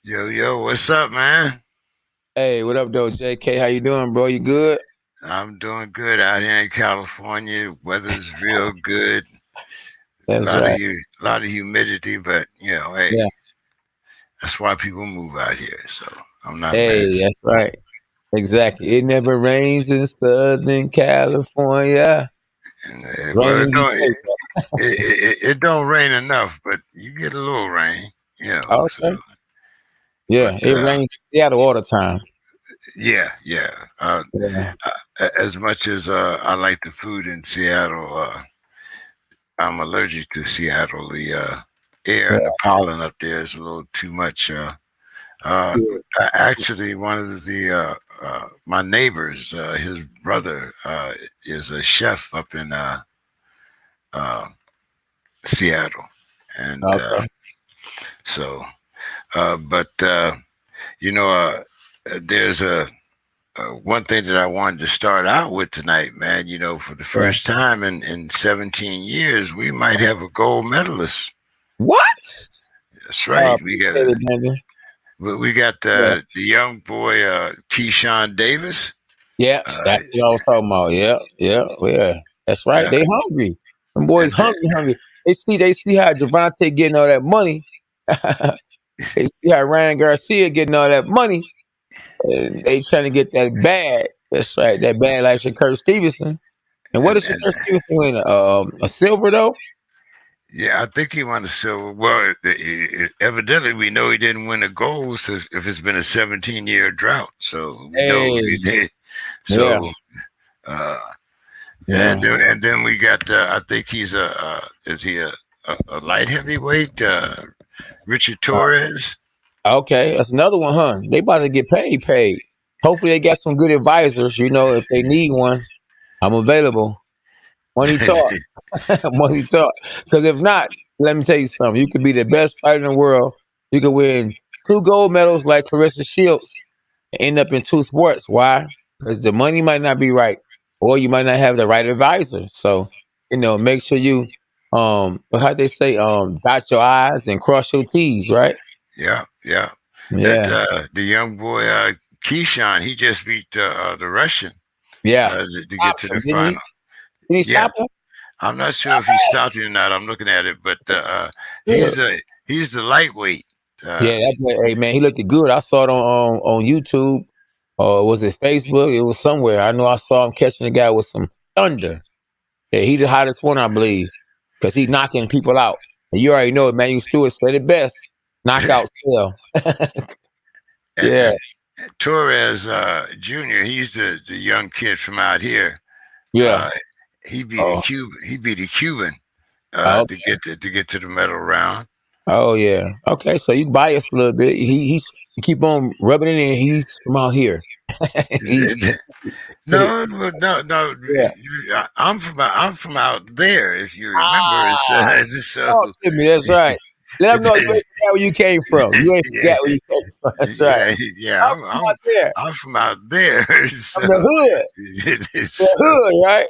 Yo, what's up, man? Hey, what up, though, JK? How you doing, bro? You good? I'm doing good out here in California. Weather's real good. A That's lot of right. a lot of humidity, but hey, Yeah. that's why people move out here. So I'm not mad. Hey, that's right. Exactly. It never rains in Southern California. And well, Rain, you say, bro. it don't rain enough, but you get a little rain. So Okay. Yeah, but it rains in Seattle all the time. yeah. Yeah. As much as I like the food in Seattle, I'm allergic to Seattle. The air and the pollen up there is a little too much. Uh, Yeah. Actually, one of my neighbors, his brother, is a chef up in uh, Seattle, and Okay. so, but you know, there's one thing that I wanted to start out with tonight, man. For the Yeah. first time in 17 years, we might have a gold medalist. What? That's right. We got Appreciate it, Brandon. Yeah. the young boy, Keyshawn Davis. Yeah, Uh, that's what I was talking about. Yeah. That's right. yeah, They hungry. Them boys and hungry. They see how Javante getting all that money. They see how Ryan Garcia getting all that money. And they trying to get that bag. That's right. That bag like Shakur Stevenson. And what and is and Shakur Stevenson win? A silver though? yeah, I think he won a silver. Well, evidently we know he didn't win a gold. So if it's been a 17-year drought, so we know Hey, he did. yeah, So uh, yeah. and then we got. I think he's is he a light heavyweight? Richard Torres. Okay, that's another one, huh? They about to get paid. Hopefully they got some good advisors. If they need one, I'm available. Money talk. Money talk. Because if not, let me tell you something. You could be the best fighter in the world. You could win 2 gold medals like Clarissa Shields and end up in 2 sports. Why? Because the money might not be right, or you might not have the right advisor. So, make sure you how they say, dot your I's and cross your T's, right? Yeah. That Yeah. the young boy Keyshawn, he just beat the Russian Yeah. to get Stopped to the him, didn't he? final. Didn't he Yeah, stop him? I'm not sure if he stopped it or not. I'm looking at it, but Good. he's the lightweight. Yeah, Uh, that boy, hey man, he looked good. I saw it on YouTube. Or was it Facebook? It was somewhere. I know I saw him catching the guy with some thunder. Yeah, he's the hottest one, I believe, because he's knocking people out. And you already know it, Manuel Stewart said it best. Knockout sale. Yeah, and Torres Jr. He's the young kid from out here. yeah. Uh, he beat a Oh, Cuban. He beat a Cuban okay. to get to the medal round. Oh, yeah. Okay, so you biased a little bit. You keep on rubbing it in. He's from out here. he's No. yeah. I'm from out there. If you remember, Ah, so talk to me. That's right. Let them know you ain't forgot where you came from. You ain't yeah, forgot where you came from. That's right. yeah. I'm from out there. I'm from out there. I'm the hood. The So hood, right?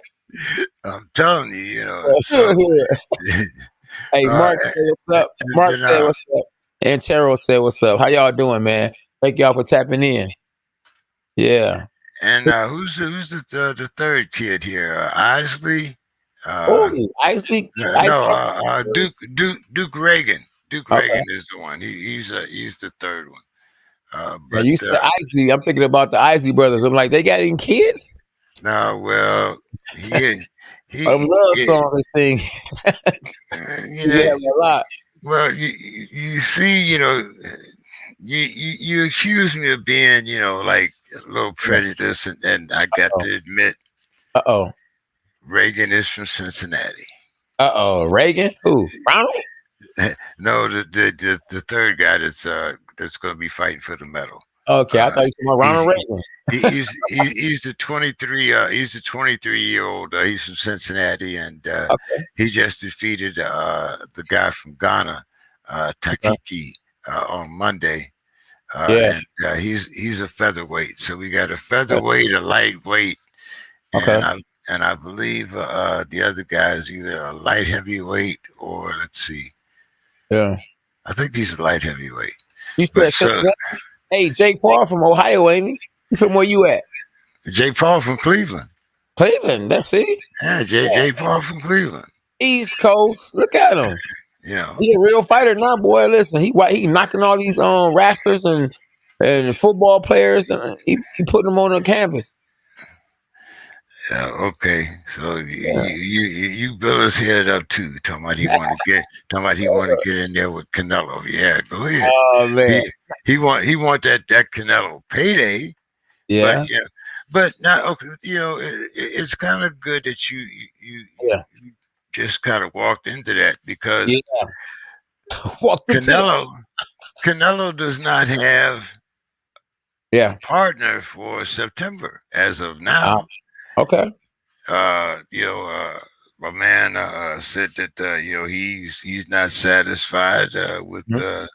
I'm telling you, The So hood. Hey, uh, Mark said what's up. and Mark then said what's up. And Terrell said what's up. How y'all doing, man? Thank y'all for tapping in. Yeah. who's the third kid here? Isley. Oh, Uh, Isley. no, Duke Reagan. Duke Okay. Reagan is the one. He's the third one. Now But you said Isley. I'm thinking about the Isley brothers. I'm like, they got any kids? no, well, he I he, love he song this thing. you You know, have a lot. well, you see, you accuse me of being, like a little prejudiced, and I got Oh. to admit, Uh oh. Reagan is from Cincinnati. Reagan? Who? Ronald? No, the third guy that's going to be fighting for the medal. Okay, I Uh, thought you were talking about he's Ronald Reagan. he's the 23-year-old. He's from Cincinnati, and Okay. he just defeated the guy from Ghana, Okay. Takiki, on Monday. Yeah. And he's a featherweight. So we got a Okay. featherweight, a lightweight, Okay. and I believe the other guy is either a light heavyweight or let's see, Yeah. I think he's a light heavyweight. You But said so Cincinnati? Hey, Jake Paul from Ohio, ain't he? You from where you at? Jay Paul from Cleveland. Cleveland. That's it. Yeah, Jay Paul from Cleveland. East Coast. Look at him. You know. He a real fighter now, boy. Listen, he knocking all these wrestlers and football players, and he putting them on the canvas. Yeah, okay. So Yeah. you build his head up too. Talking about he want to get in there with Canelo. Yeah, go ahead. Oh man. He want that Canelo payday. But Yeah. yeah, but now okay, it's kind of good that Yeah. you just kind of walked into that because Yeah. Walked into that. Canelo does not have Yeah. a partner for September as of Uh, now. okay. Uh, you know, uh, my man said that he's not satisfied with Mhm.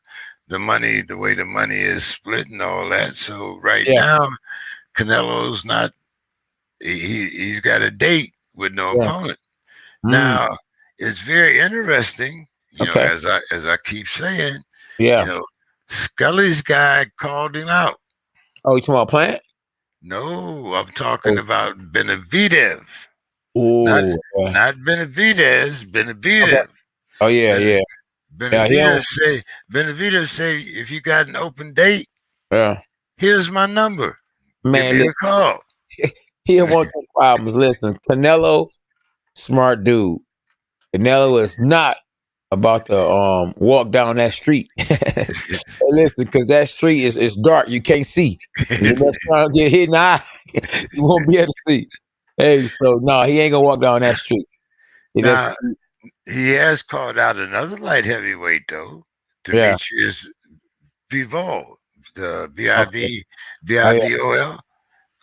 the money, the way the money is split and all that. So right Yeah. now, Canelo's not. He's got a date with no Yeah. opponent. Mm. Now it's very interesting. Okay. As I keep saying, you Yeah. know, Scully's guy called him out. Oh, you talking about Plant? No, I'm talking Oh. about Benavidez. Not Ooh. Yeah. not Benavidez, Okay. Benavidez. Oh yeah. Ben, Yeah. Yeah. He don't. Benavidez say if you got an open date, Yeah. here's my number. Give Man, me look, a call. he don't want no problems. Listen, Canelo, smart dude. Canelo is not about to walk down that street. Hey, listen, because that street is dark. You can't see. You mess around, get hit in the eye. You won't be able to see. Hey, so no, he ain't gonna walk down that street. He just Now he has called out another light heavyweight though, yeah. Demetrius Bivol, the Okay.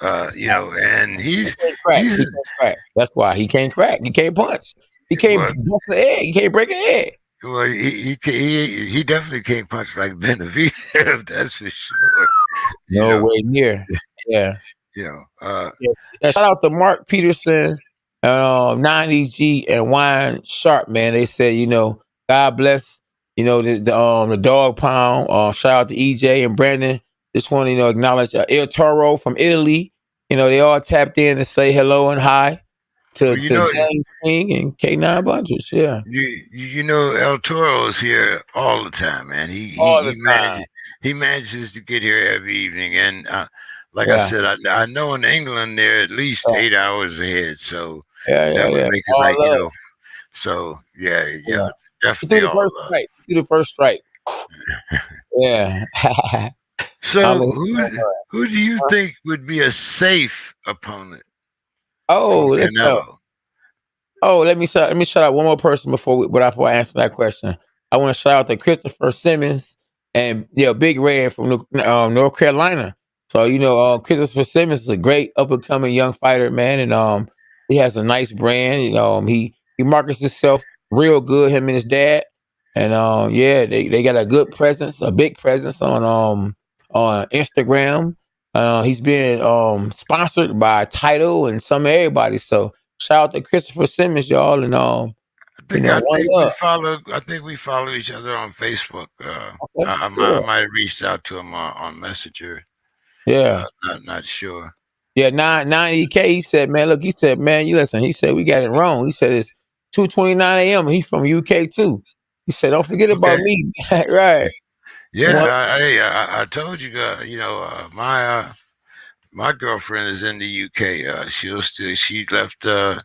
Oh yeah. Bivol. And He can't crack. he's He can't crack. That's why he can't crack. He can't punch. He can't well, bust an egg. He can't break an egg. he definitely can't punch like Benavidez, that's for sure. You No know, way near. Yeah. you know. Uh, Yeah. And shout out to Mark Peterson, 90G and Wine Sharp, man. They said, God bless, the dog pound. Shout out to EJ and Brandon. Just want to, acknowledge El Toro from Italy. They all tapped in to say hello and hi well, to James King and K9 Bundrage. Yeah. you know El Toro's here all the time, man. All the time. He manages to get here every evening, and like I Yeah. said, I know in England they're at least Yeah. 8 hours ahead, so Yeah. that would Yeah. make it All like love. So yeah, Yeah. He threw definitely the all. first strike. He threw the first strike. Yeah. I'm So a, who do you think would be a safe opponent oh, for let's go. Canelo? Oh, let me shout out one more person before I answer that question. I want to shout out to Christopher Simmons and Big Red from North Carolina. So Christopher Simmons is a great up and coming young fighter, man, and he has a nice brand. He markets himself real good. Him and his dad, and they got a good presence, a big presence on Instagram. He's been sponsored by Title and some everybody. So shout out to Christopher Simmons, y'all, and one love. I think we follow each other on Facebook. Okay, I cool. might have reached out to him on Messenger. Yeah, Not sure. yeah. 90K. He said, man, look. He said, man, you listen. He said we got it wrong. He said it's 2:29 a.m. He's from UK too. He said, don't forget about Okay. me. Right. Yeah, I told you, my girlfriend is in the UK. She left July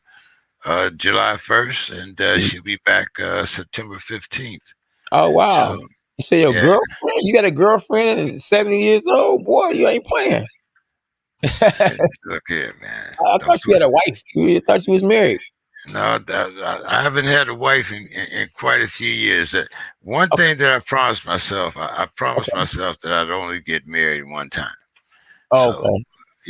1st, and she'll be back September 15th. Oh wow. So You say your yeah, girlfriend? You got a girlfriend and 70 years old? Boy, you ain't playing. look here, man. I Don't thought you put had a wife. I thought you was married. No, I haven't had a wife in quite a few years. One Okay. thing that I promised myself, I promised Okay. myself that I'd only get married one time. Oh, So, okay.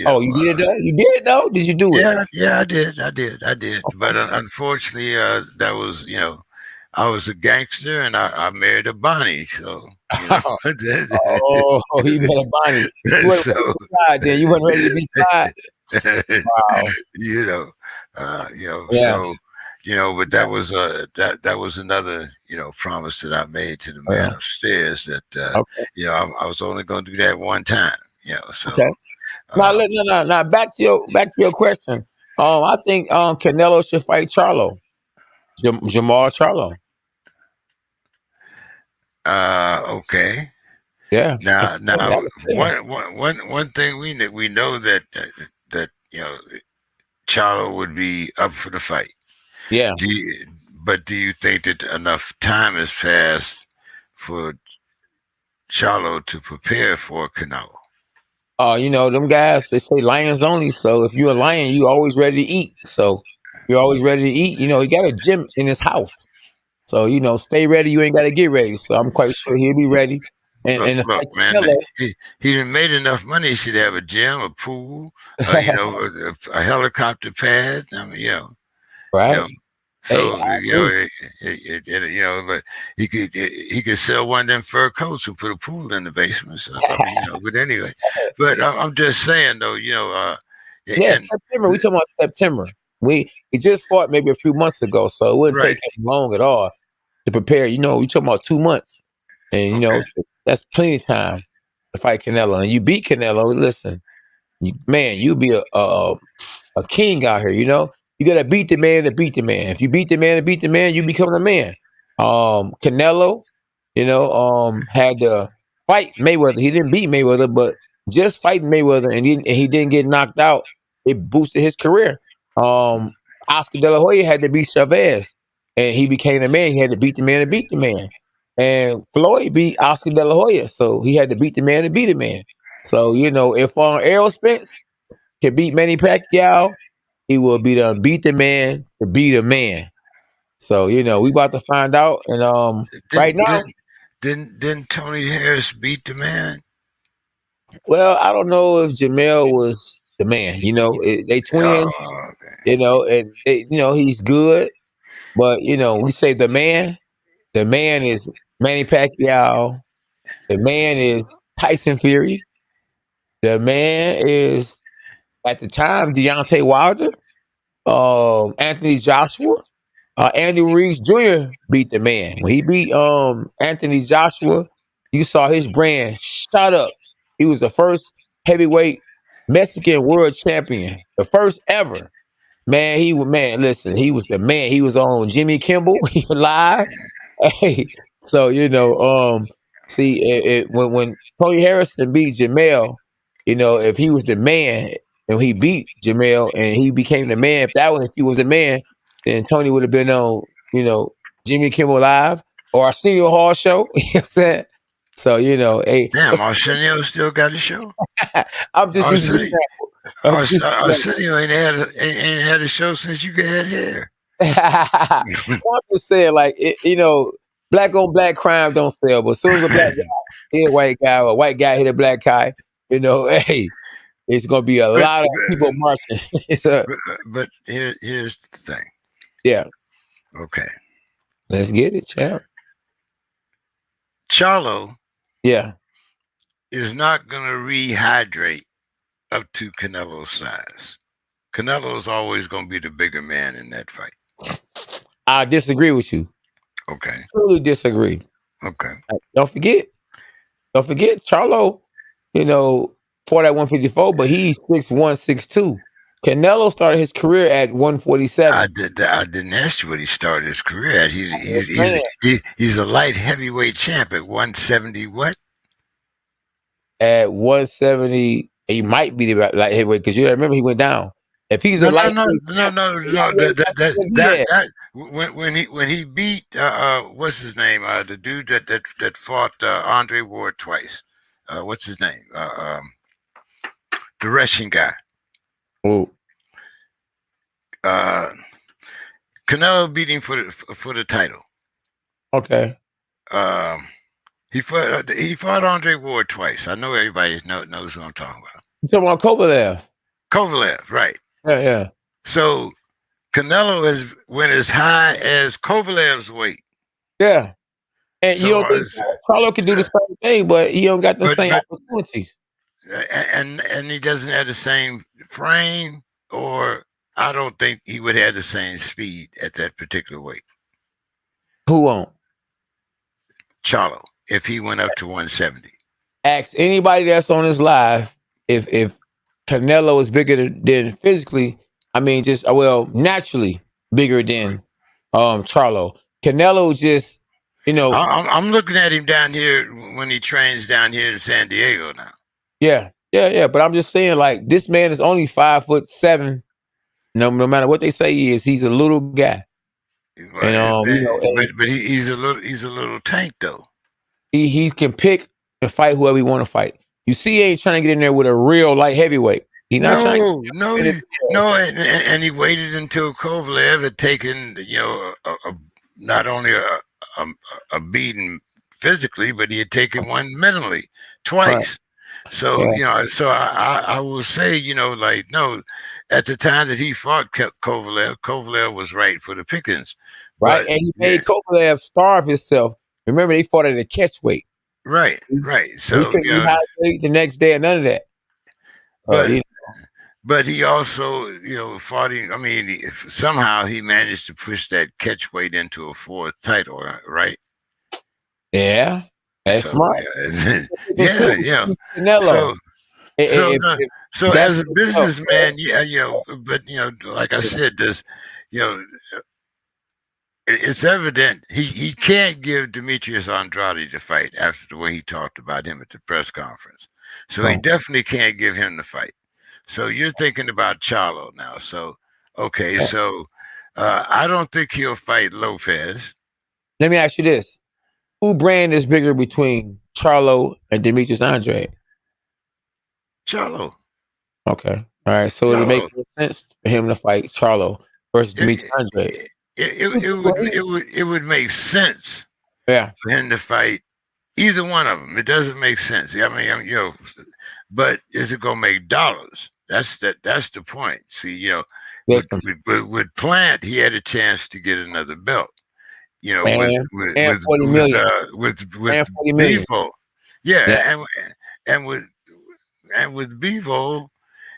Oh, you did it though? You did it though? Did you do it? yeah, I did. But unfortunately, that was, I was a gangster and I married a Bonnie. So, Oh, you met a Bonnie. You wasn't ready so, to be tied then. You wasn't ready to be tied. Wow. you know, Yeah. so But that was another promise that I made to the man Yeah. upstairs that Okay. I was only going to do that one time. Okay. So Now, uh, now back to your question. I think Canelo should fight Charlo, Jamal Charlo. okay. Yeah. Now, Yeah. one thing we know that that Charlo would be up for the fight. Yeah. Do you, but do you think that enough time has passed for Charlo to prepare for Canelo? Them guys, they say lions only. So if you're a lion, you always ready to eat. So you're always ready to eat. He got a gym in his house. So, stay ready. You ain't got to get ready. So I'm quite sure he'll be ready. And the Look, fight man, Canelo, he's made enough money. He should have a gym, a pool, a helicopter pad. I mean, you right? know. Hey, So I agree. but he could sell one of them fur coats and put a pool in the basement. So I mean, but anyway, but I'm just saying though, Yeah, and September. We talking about September. We just fought maybe a few months ago, so it wouldn't right, take him long at all to prepare. We talking about 2 months, and okay. that's plenty of time to fight Canelo. And you beat Canelo. Listen, man, you'll be a king out here. You gotta beat the man to beat the man. If you beat the man to beat the man, you become a man. Canelo, had to fight Mayweather. He didn't beat Mayweather, but just fighting Mayweather and he didn't get knocked out, it boosted his career. Oscar De La Hoya had to beat Chavez, and he became a man. He had to beat the man to beat the man. And Floyd beat Oscar De La Hoya, so he had to beat the man to beat the man. So if Errol Spence can beat Manny Pacquiao, he will beat the man to beat a man. So we about to find out. And right Didn't now, didn't didn't Tony Harris beat the man? well, I don't know if Jamel was the man. They twins. Okay. And he's good, but we say the man. The man is Manny Pacquiao. The man is Tyson Fury. The man is at the time Deontay Wilder. Anthony Joshua. Andy Reese Jr. beat the man. When he beat Anthony Joshua, you saw his brand shot up. He was the first heavyweight Mexican world champion, the first ever. Man, listen, he was the man. He was on Jimmy Kimmel. He was live. Hey, so see, when Tony Harrison beat Jamel, if he was the man and he beat Jamel and he became the man, if he was the man, then Tony would have been on, Jimmy Kimmel Live or Arsenio Hall show. You know what I'm saying? So hey, Damn, Arsenio still got a show. I'm just using the Arsenio, example. I'm just using the Arsenio ain't had a show since you had hair. I'm just saying, like black on black crime don't sell, but as soon as a black guy hit a white guy or a white guy hit a black guy, hey, it's gonna be a but, lot of people marching. So, but here's the thing. yeah, Okay, let's get it, champ. Charlo Yeah, is not going to rehydrate up to Canelo's size. Canelo's always going to be the bigger man in that fight. I disagree with you. Okay. Truly disagree. Okay. Don't forget, Charlo, fought at 154, but he's 6'1", 6'2". Canelo started his career at 147. I didn't ask you what he started his career at. Man, He's a light heavyweight champ at 170. What? at 170, he might be the light heavyweight because you remember he went down. If he's a No, no, no, lightweight, no, no, no. When he beat what's his name? The dude that fought Andre Ward twice. What's his name? The Russian guy. Oh, Canelo beat him for the title. okay. He fought Andre Ward twice. I know everybody knows who I'm talking about. You talking about Kovalev? Kovalev, right? Yeah. So Canelo has went as high as Kovalev's weight. Yeah. And you So don't think Charlo can do the same thing, but he don't got the same but opportunities. and he doesn't have the same frame or I don't think he would have the same speed at that particular weight. Who won't? Charlo, if he went up to 170. Ask anybody that's on this live if Canelo is bigger than physically. I mean, just naturally bigger than Charlo. Canelo just, I'm looking at him down here when he trains down here in San Diego now. yeah. But I'm just saying, like, this man is only 5'7". No matter what they say he is, he's a little guy. And but he's a little tank though. he can pick and fight whoever he want to fight. You see, he ain't trying to get in there with a real light heavyweight. He's not trying. And he waited until Kovalev had taken, not only a beating physically, but he had taken one mentally twice. Right. So so I will say, no, at the time that he fought Kovalev was right for the pickings. Right, but, and he made Kovalev starve himself. Remember, they fought at a catch weight. Right. So he couldn't rehydrate the next day, and none of that. But he also, fought him. I mean, somehow he managed to push that catch weight into a fourth title, right? Yeah, that's smart. Yeah. Canelo. So as a businessman, but like I said, it's evident he can't give Demetrius Andrade the fight after the way he talked about him at the press conference. So he definitely can't give him the fight. So you're thinking about Charlo now. So, okay, so I don't think he'll fight Lopez. Let me ask you this. Who brand is bigger between Charlo and Demetrius Andrade? Charlo. Okay. All right. So it would make more sense for him to fight Charlo versus Demetrius Andrade. It would make sense for him to fight either one of them. It doesn't make sense. I mean, but is it gonna make dollars? That's the point. See, with Plant, he had a chance to get another belt. With Bevo. Yeah. And with Bevo,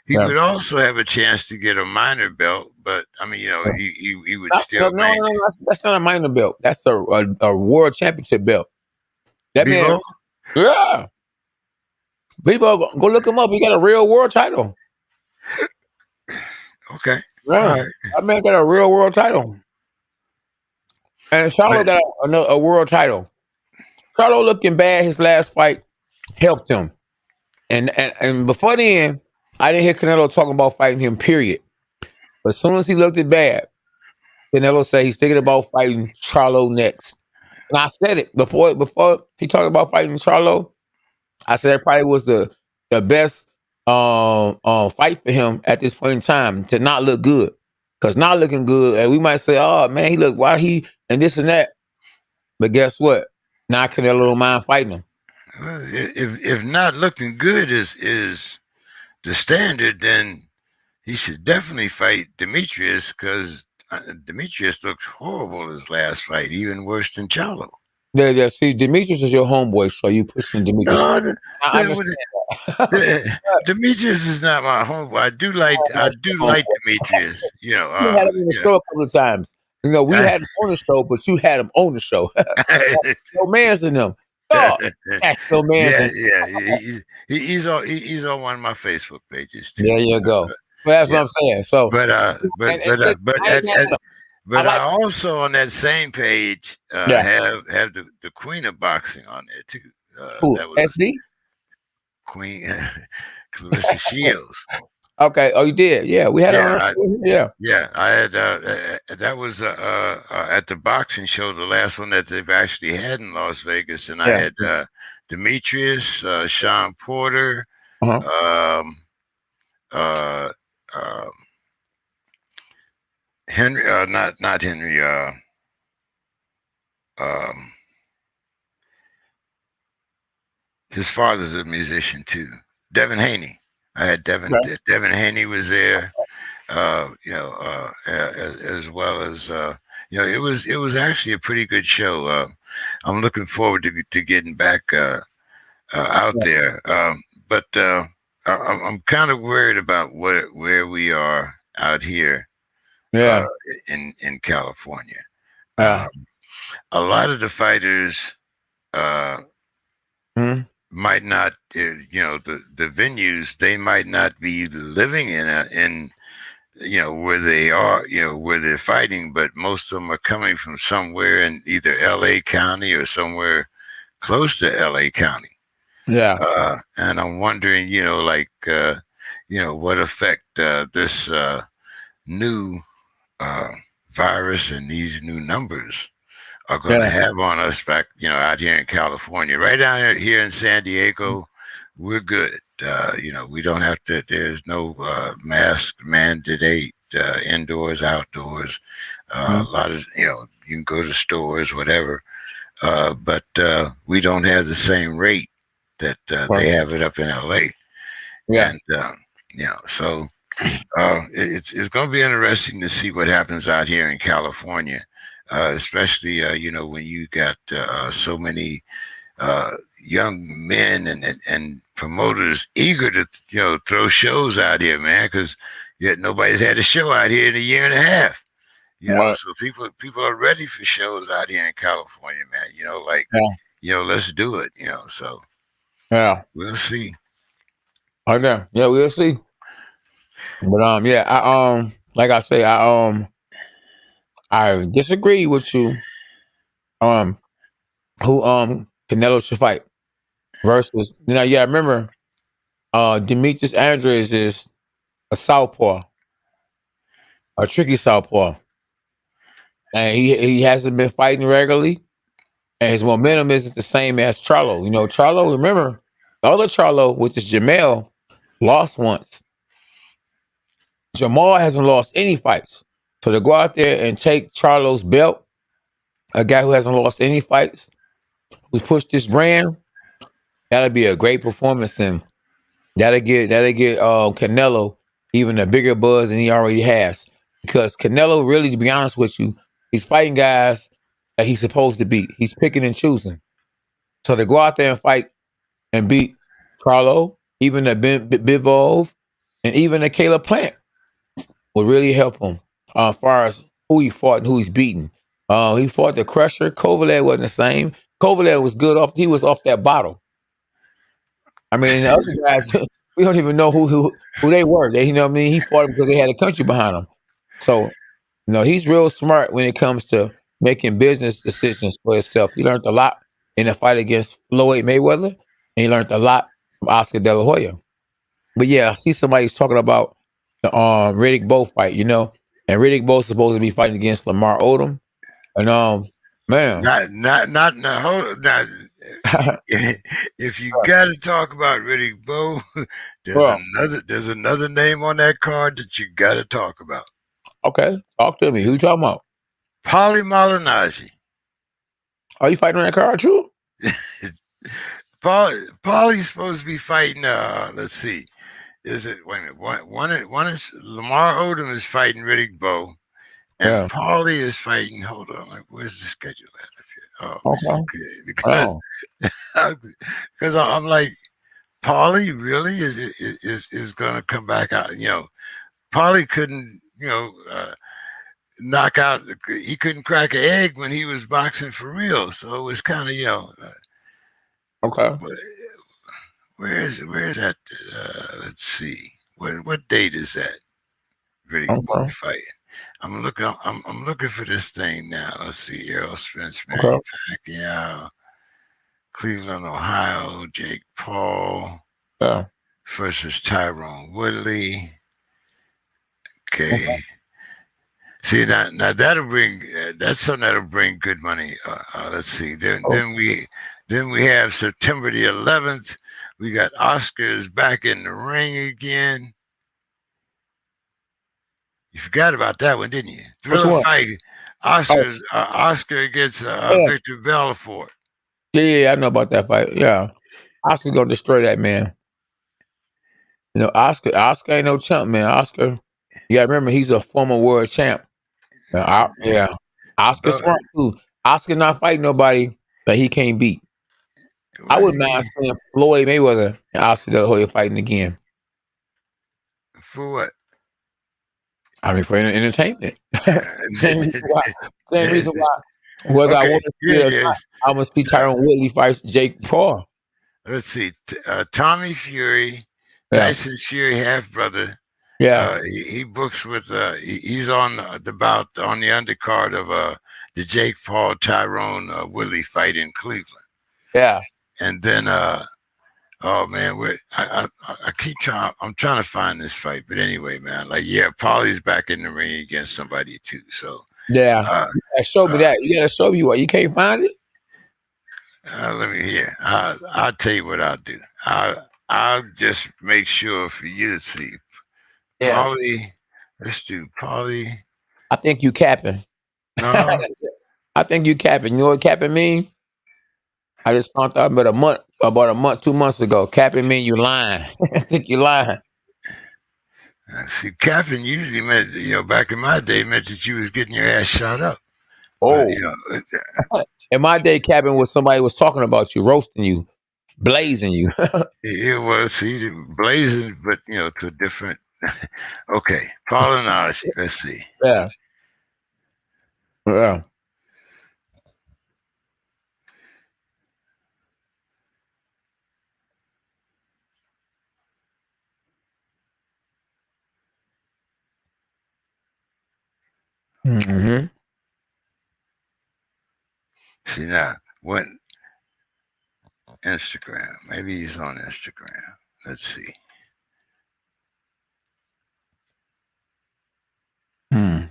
he would also have a chance to get a minor belt, but I mean, he would still. No, that's not a minor belt. That's a world championship belt. That Bevo? Man, yeah. Bevo, go look him up. He got a real world title. Okay. Yeah, right. That man got a real world title, and Charlo got a world title. Charlo looking bad. His last fight helped him, and before then, I didn't hear Canelo talking about fighting him. Period. But as soon as he looked it bad, Canelo said he's thinking about fighting Charlo next. And I said it before he talked about fighting Charlo. I said that probably was the best fight for him at this point in time to not look good. Because not looking good, and we might say, oh man, he look why he and this and that. But guess what? Now Canelo don't mind fighting him. Well, if not looking good is the standard, then he should definitely fight Demetrius, because Demetrius looks horrible his last fight, even worse than Charlo. Yeah. See, Demetrius is your homeboy, so you pushing Demetrius. No, I understand that. Demetrius is not my homeboy. I do like Demetrius. You had him on the show a couple of times. We had him on the show, but you had him on the show. No man's in them. No man's in he's on one of my Facebook pages too. There you go. So that's what I'm saying. So, but I also on that same page have the Queen of Boxing on there too. That was SD Queen Clarissa Shields. Okay. Oh, you did? Yeah, we had her. Yeah, I had. That was at the boxing show, the last one that they've actually had in Las Vegas, and I had Demetrius, Sean Porter, Henry, not Henry. His father's a musician too, Devin Haney. I had Devin Haney was there, as well as it was actually a pretty good show. I'm looking forward to getting back out there, but I'm kind of worried about where we are out here uh, Yeah. in California. Yeah. Um, a lot of the fighters uh, Mhm. might not, the venues, they might not be living in where they are, where they're fighting, but most of them are coming from somewhere in either L.A. County or somewhere close to L.A. County. Yeah. And I'm wondering, what effect this new uh, virus and these new numbers are going to Yeah. have on us back, out here in California. Right down here in San Diego, we're good. We don't have to. There's no mask mandate indoors, outdoors. A Mhm. lot of you can go to stores, whatever. But we don't have the same rate that Right. they have it up in LA. Yeah. And so it's going to be interesting to see what happens out here in California, especially when you got so many uh, young men and promoters eager to throw shows out here, man, because yet nobody's had a show out here in a year and a half. Right. So people are ready for shows out here in California, man. Yeah. Let's do it. So Yeah. we'll see. Okay. Yeah, we'll see. But yeah, like I say, I disagree with you. Um, who Canelo should fight versus yeah, I remember Demetrius Andres is a southpaw, a tricky southpaw. And he hasn't been fighting regularly, and his momentum isn't the same as Charlo. Charlo, remember, the other Charlo, which is Jamel, lost once. Jamal hasn't lost any fights. So to go out there and take Charlo's belt, a guy who hasn't lost any fights, who's pushed this brand, that'll be a great performance, and that'll get Canelo even a bigger buzz than he already has. Because Canelo, really, to be honest with you, he's fighting guys that he's supposed to beat. He's picking and choosing. So to go out there and fight and beat Charlo, even a Bivol, and even a Caleb Plant would really help him as far as who he fought and who he's beaten. He fought the Crusher. Kovalev wasn't the same. Kovalev was good off. He was off that bottle. I mean, the other guys, we don't even know who they were. They, what I mean? He fought them because they had a country behind them. So, he's real smart when it comes to making business decisions for himself. He learned a lot in the fight against Floyd Mayweather, and he learned a lot from Oscar De La Hoya. But yeah, I see somebody's talking about the Riddick Bowe fight, and Riddick Bowe's supposed to be fighting against Lamar Odom, and man, Not no, hold not, if you got to talk about Riddick Bowe, bro, there's another name on that card that you got to talk about. okay, talk to me. Who you talking about? Paulie Malignaggi. Are you fighting on that card too? Paulie's supposed to be fighting. Let's see. Is it wait a minute? One is Lamar Odom is fighting Riddick Bowe, and Yeah. Paulie is fighting. Hold on, like where's the schedule at? Oh man, Okay. okay. Because Oh, because I'm like Paulie really is going to come back out. Paulie couldn't knock out. He couldn't crack an egg when he was boxing for real. So it was kind of okay. where's that? Let's see. What date is that? Riddick Bowe Okay. fight. I'm looking for this thing now. Let's see. Errol Spence, Manny Okay. Pacquiao, Cleveland, Ohio, Jake Paul Yeah. versus Tyrone Woodley. Okay. Okay. See now that'll bring that's something that'll bring good money. Let's see. Then Oh, we have September the 11th. We got Oscars back in the ring again. You forgot about that one, didn't you? which Thriller one? fight. Oh, Oscar against yeah. Victor Belfort. Yeah, I know about that fight. Yeah. Oscar gonna destroy that man. Oscar ain't no chump, man. Oscar, you gotta remember he's a former world champ. Yeah. Oscar But smart too. Oscar not fighting nobody that he can't beat. I wouldn't mind seeing Floyd Mayweather and Oscar De La Hoya fighting again. for what? I mean, for entertainment. Same reason why. Same reason why. Whether I Okay, want to see here it or it not, is. I'm gonna see Uh, Tyron Woodley fight Jake Paul. let's see. Tommy Fury, Yeah, Tyson Fury half brother. yeah, He books with. He's on the bout on the undercard of the Jake Paul Tyrone Woodley fight in Cleveland, yeah, and then oh man, I keep trying. I'm trying to find this fight, but anyway, man, like yeah, Paulie's back in the ring against somebody too. So yeah. uh, Show me that. You gotta show me what you can't find it. let me hear. I'll tell you what I'll do. I'll just make sure for you to see. Yeah, Paulie, let's do Paulie. I think you capping. No, I think you capping. You know what capping mean? I just found out about a month, 2 months ago. Capping mean you lying. I think you lying. see, capping usually meant back in my day meant that you was getting your ass shot up. But Oh, in my day, capping was somebody was talking about you, roasting you, blazing you. it was see blazing, but to a different. Okay, Paul and Osh. Let's see. Yeah, yeah. Hmm. See now, when Instagram, maybe he's on Instagram. Let's see. Hmm.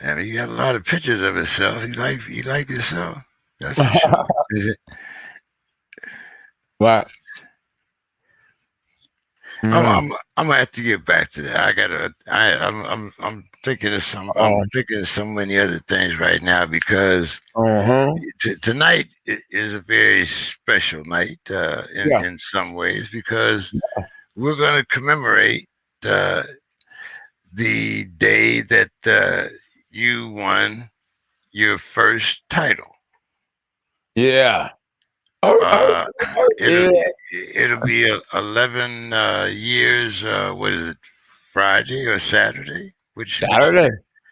I mean, he got a lot of pictures of himself. He like himself. That's for sure. Right. I'm, Mm. I'm I'm gonna have to get back to that. I'm thinking of some. I'm Oh. thinking of so many other things right now because Uh-huh. tonight is a very special night Yeah. in some ways because we're going to commemorate the day that you won your first title. Yeah. Uh, it'll Yeah. it'll be 11 years. What is it? Friday or Saturday? Which Saturday.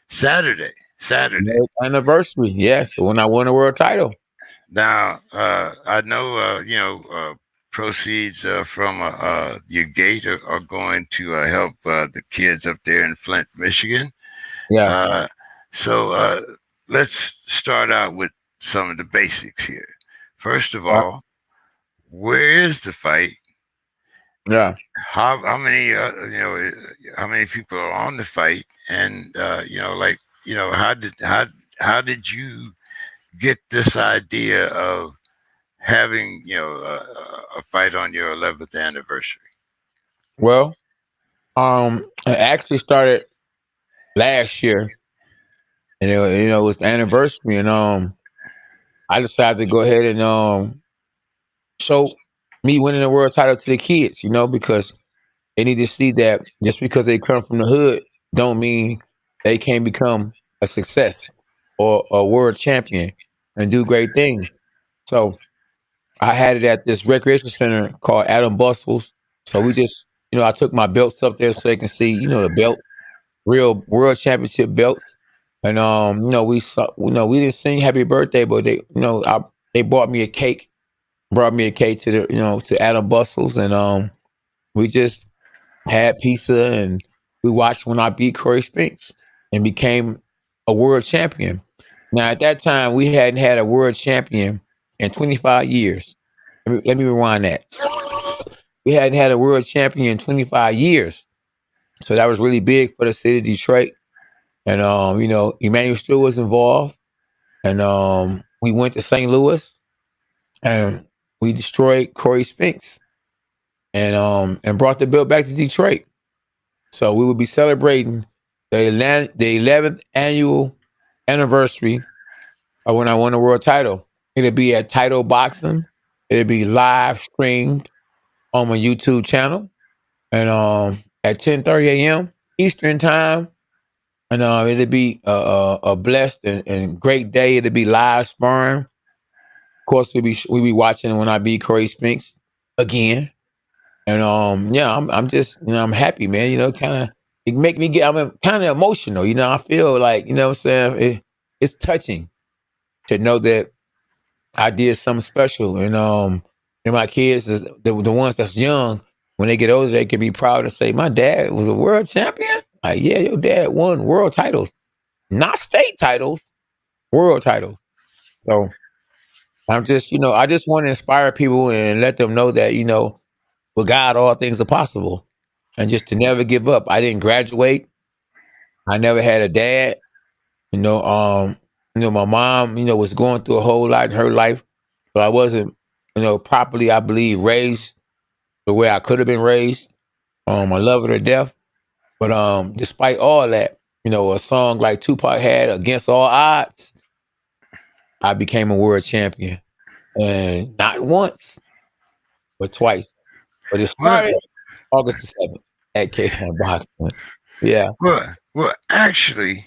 Saturday? Saturday. Anniversary. Yes. When I won the world title. Now I know proceeds from your gate are going to help the kids up there in Flint, Michigan. Yeah. Uh, so let's start out with some of the basics here. First of all, where is the fight? Yeah. How many how many people are on the fight? And how did you get this idea of having a fight on your 11th anniversary? Well, it actually started last year, and it was the anniversary, and I decided to go ahead and show me winning the world title to the kids, because they need to see that just because they come from the hood don't mean they can't become a success or a world champion and do great things. So I had it at this recreation center called Adam Bustles. So we just, I took my belts up there so they can see, the belt, real world championship belts. And we saw, we didn't sing happy birthday, but they brought me a cake, brought me a cake to to Adam Bustles, and we just had pizza, and we watched when I beat Corey Spinks and became a world champion. Now at that time we hadn't had a world champion in 25 years. Let me rewind that. We hadn't had a world champion in 25 years. So that was really big for the city of Detroit. And Emmanuel Stewart was involved. And we went to St. Louis and we destroyed Corey Spinks and brought the belt back to Detroit. So we will be celebrating the 11th annual anniversary of when I won the world title. It'll be at Title Boxing. It'll be live streamed on my YouTube channel, and at 10:30 a.m. Eastern time. And it'll be a blessed and great day. It'll be live sparring. Of course, we'll be watching when I beat Corey Spinks. again. And yeah, I'm just I'm happy, man. Kind of it make me get I'm kind of emotional. I feel like what I'm saying it's touching to know that I did something special, and my kids is the ones that's young. When they get older, they can be proud to say, "My dad was a world champion." Like, yeah, your dad won world titles, not state titles, world titles. So I'm just, I just want to inspire people and let them know that with God, all things are possible, and just to never give up. I didn't graduate. I never had a dad. You know, um, my mom, was going through a whole lot in her life, but I wasn't, properly, I believe, raised the way I could have been raised. I love her to death, but despite all that, a song like Tupac had, "Against All Odds," I became a world champion, and not once, but twice. But it Well, started August the 7th at K9 Boxing. Yeah. actually,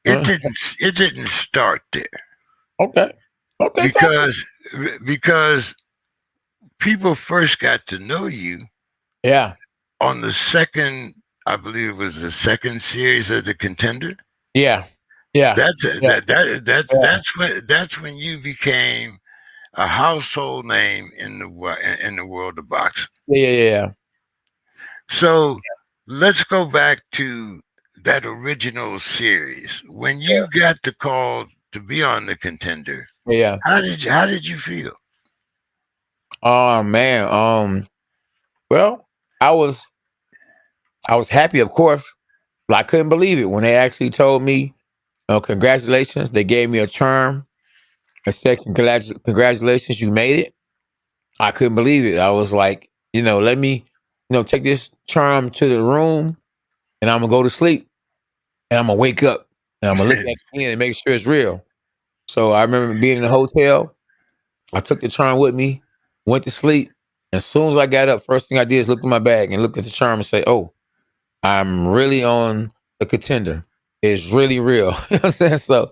it Uh, didn't start there okay. Okay. Talk to me. because because people first got to know you Yeah. on the second, I believe it was the second series of the Contender. Yeah. Yeah. That's Yeah. Yeah. that's when you became a household name in the world of boxing. Yeah. Yeah. Yeah. So let's go back to that original series when Yeah. you got the call to be on the Contender. Yeah. How did you feel? Oh man. Well, I was I was happy, of course, but I couldn't believe it when they actually told me, congratulations. They gave me a term and said, congratulations, you made it. I couldn't believe it. I was like, let me, take this charm to the room and I'm gonna go to sleep and I'm gonna wake up and I'm gonna look at it again and make sure it's real. So I remember being in the hotel. I took the charm with me, went to sleep. As soon as I got up, first thing I did is look in my bag and look at the charm and say, "Oh, I'm really on the Contender. It's really real." You know what I'm saying? So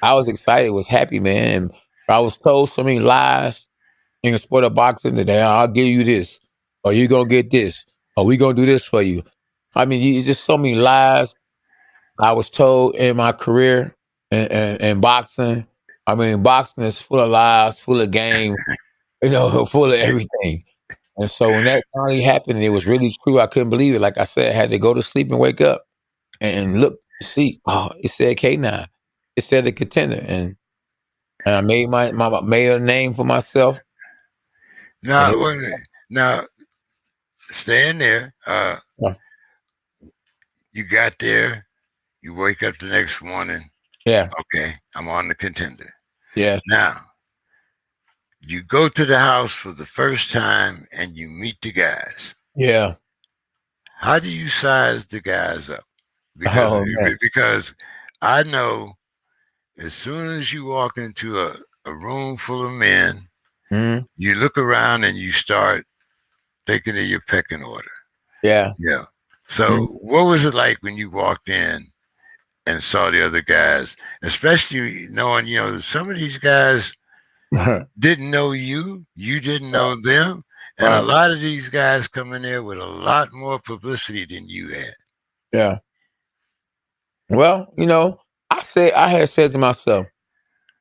I was excited, was happy, man. And I was told so many lies in the sport of boxing that I'll give you this, or you gonna get this, or we gonna do this for you. I mean, it's just so many lies I was told in my career in boxing. I mean, boxing is full of lies, full of game, full of everything. And so when that finally happened, and it was really true. I couldn't believe it. Like I said, I had to go to sleep and wake up and look to see. Oh, it said K9. It said the Contender, and I made my made a name for myself. And Now, it was wait a minute. Now, stay in there. You got there. You wake up the next morning. yeah, Okay, I'm on the Contender. yes, Now, you go to the house for the first time and you meet the guys. yeah. How do you size the guys up? Because Oh man. because I know as soon as you walk into a room full of men, Mhm. you look around and you start thinking of your pecking order. Yeah. Yeah. Mhm. So what was it like when you walked in and saw the other guys, especially knowing, some of these guys didn't know you, you didn't know them, and a Right. lot of these guys come in there with a lot more publicity than you had. Yeah. Well, I had said to myself,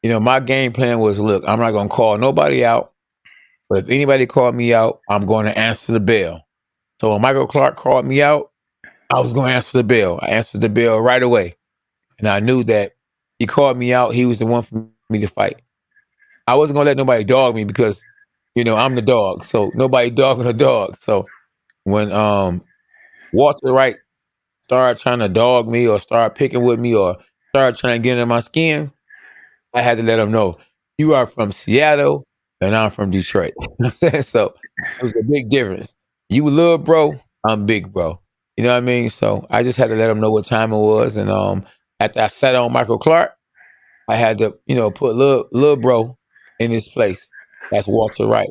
my game plan was, look, I'm not gonna call nobody out, but if anybody called me out, I'm going to answer the bell. So when Michael Clark called me out, I was going to answer the bell. I answered the bell right away, and I knew that he called me out. He was the one for me to fight. I wasn't gonna let nobody dog me because, I'm the dog. So nobody dogging a dog. So when Walter Wright started trying to dog me or start picking with me or started trying to get under my skin, I had to let him know you are from Seattle and I'm from Detroit. So it was a big difference. You little bro, I'm big bro. You know what I mean? So I just had to let him know what time it was. And after I sat on Michael Clark, I had to, put little bro in his place. That's Walter Wright.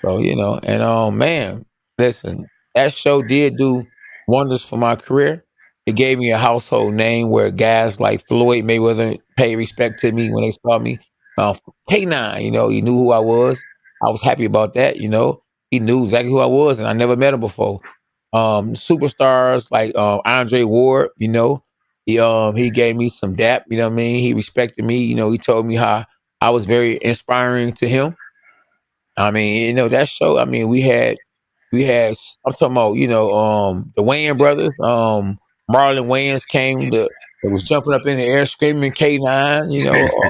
So, and man, listen, that show did do wonders for my career. It gave me a household name where guys like Floyd Mayweather paid respect to me when they saw me. Uh, K9, he knew who I was. I was happy about that. He knew exactly who I was, and I never met him before. Superstars like Andre Ward, he gave me some dap. You know what I mean? He respected me. He told me how I was very inspiring to him. I mean, that show. I mean, we had. I'm talking about, the Wayans brothers. Marlon Wayans came. It was jumping up in the air, screaming K9.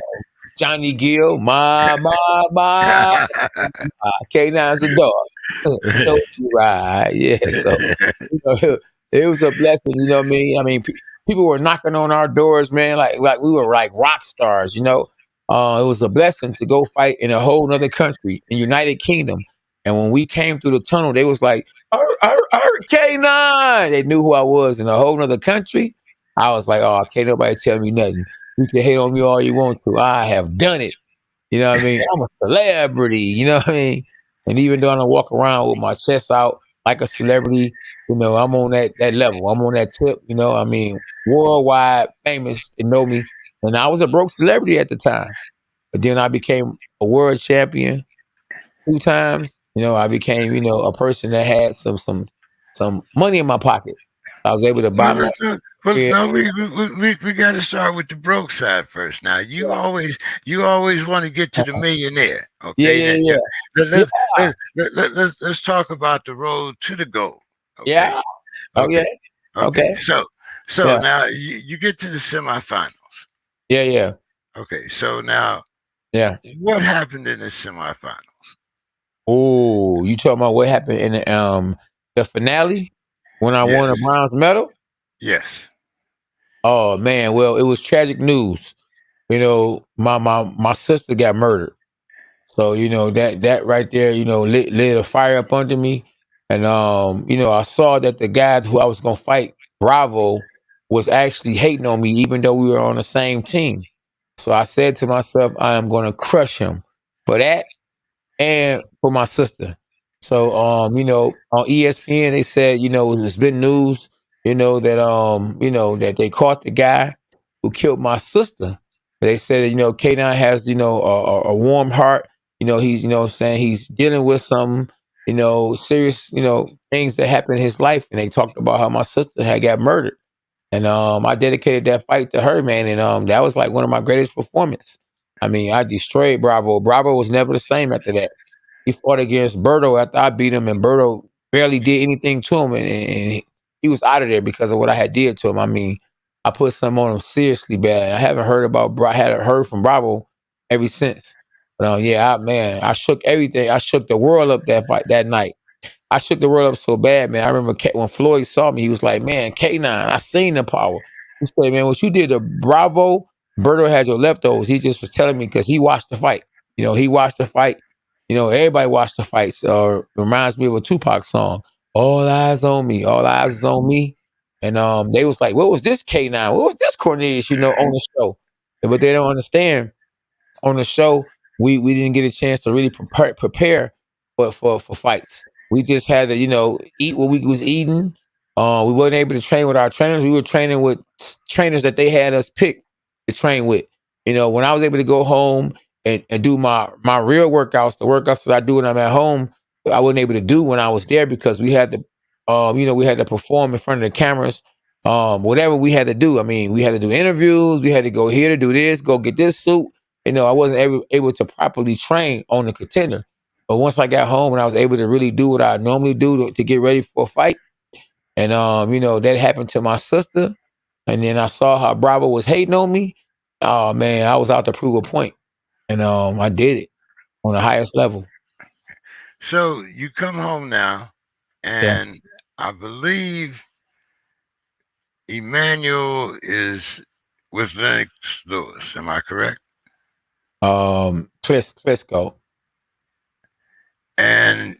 Johnny Gill, my. K9's a dog. So right, yeah. So you know, it was a blessing. You know what I mean? People were knocking on our doors, man, like we were like rock stars. It was a blessing to go fight in a whole other country, in United Kingdom. And when we came through the tunnel, they was like, K9. They knew who I was in a whole other country. I was like, oh, can't nobody tell me nothing. You can hate on me all you want to. I have done it. You know what I mean? I'm a celebrity. You know what I mean? And even though I don't walk around with my chest out like a celebrity, I'm on that level. I'm on that tip. Worldwide famous. They know me, and I was a broke celebrity at the time. But then I became a world champion 2 times. I became a person that had some money in my pocket. I was able to buy my. Yeah, No, we got to start with the broke side first. Now, you always want to get to the millionaire. yeah, Okay, yeah, then yeah, let's let's talk about the road to the goal. Okay, yeah. Oh yeah. okay, okay. Okay. So Yeah. now you get to the semifinals. Yeah. Yeah. Okay, so now Yeah. what happened in the semifinals? Oh, you talking about what happened in the finale when I won a Yes, bronze medal? yes. Oh man, well it was tragic news. My sister got murdered. So that right there, lit a fire up under me, and I saw that the guy who I was gonna fight, Bravo, was actually hating on me, even though we were on the same team. So I said to myself, I am gonna crush him for that and for my sister. So on ESPN they said, it's been news, that they caught the guy who killed my sister. They said, K9 has, a warm heart. He's, saying he's dealing with some, serious, things that happened in his life. And they talked about how my sister had got murdered. And I dedicated that fight to her, man. And that was like one of my greatest performances. I mean, I destroyed Bravo. Bravo was never the same after that. He fought against Berto after I beat him, and Berto barely did anything to him, and he was out of there because of what I had did to him. I mean, I put something on him seriously bad. I haven't heard I hadn't heard from Bravo ever since. But yeah, man, I shook everything. I shook the world up that fight that night. I shook the world up so bad, man. I remember when Floyd saw me, he was like, "Man, K9, I seen the power." He said, "Man, what you did to Bravo, Berto had your leftovers." He just was telling me because he watched the fight. He watched the fight. Everybody watched the fights. Reminds me of a Tupac song. All eyes on me. All eyes is on me. And they was like, "What was this K9? What was this Cornelius?" On the show, but they don't understand on the show, we didn't get a chance to really prepare for fights. We just had to, eat what we was eating. We wasn't able to train with our trainers. We were training with trainers that they had us pick to train with. When I was able to go home and do my real workouts, the workouts that I do when I'm at home, I wasn't able to do when I was there because we had to, we had to perform in front of the cameras. Whatever we had to do. I mean, we had to do interviews. We had to go here to do this, go get this suit. I wasn't able to properly train on the contender. But once I got home and I was able to really do what I normally do to get ready for a fight, and that happened to my sister, and then I saw how Bravo was hating on me. Oh man, I was out to prove a point, and I did it on the highest level. So you come home now, Yeah. and I believe Emmanuel is with Lennox Lewis. Am I correct? Clisco. And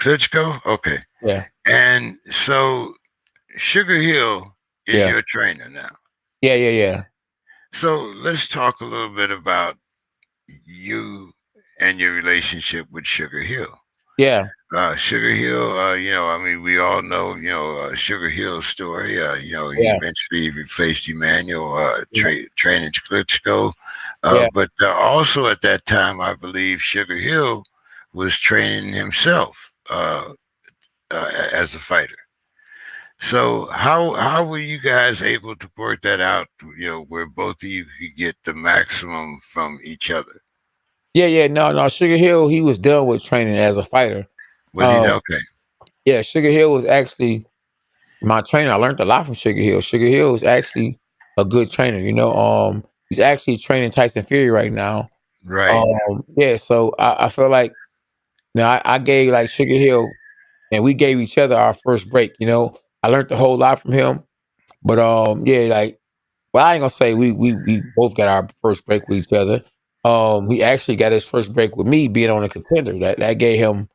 Klitschko? Okay. Yeah. And so Sugar Hill is Yeah. your trainer now. Yeah. Yeah. Yeah. So let's talk a little bit about you and your relationship with Sugar Hill. Yeah. Sugar Hill, I mean, we all know, Sugar Hill's story. He Yeah. eventually replaced Emmanuel, Yeah. training Klitschko. Yeah. But also at that time, I believe Sugar Hill was training himself as a fighter. So how were you guys able to work that out? Where both of you could get the maximum from each other. Yeah. No. Sugar Hill, he was done with training as a fighter. Was he Um, okay? yeah, Sugar Hill was actually my trainer. I learned a lot from Sugar Hill. Sugar Hill is actually a good trainer. He's actually training Tyson Fury right now. Right, Yeah. So I feel like now I gave like Sugar Hill, and we gave each other our first break. I learned a whole lot from him. But yeah, like, well, I ain't gonna say we both got our first break with each other. He actually got his first break with me being on a contender. That gave him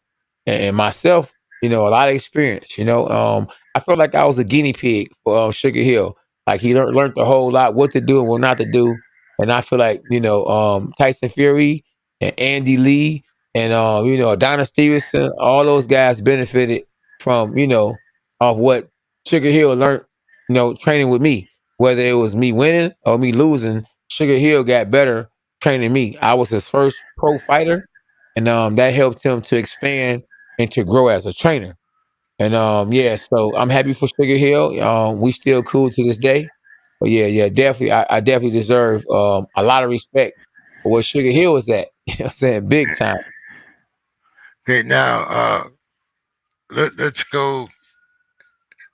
and myself, a lot of experience. I felt like I was a guinea pig for Sugar Hill. Like he learned a whole lot what to do and what not to do. And I feel like Tyson Fury and Andy Lee and Adonis Stevenson, all those guys benefited from of what Sugar Hill learned, training with me. Whether it was me winning or me losing, Sugar Hill got better training me. I was his first pro fighter, and that helped him to expand and to grow as a trainer. And yeah, so I'm happy for Sugar Hill. We still cool to this day. But yeah, definitely, I definitely deserve a lot of respect for where Sugar Hill was at. You know what I'm saying? Big time. okay. Now let's go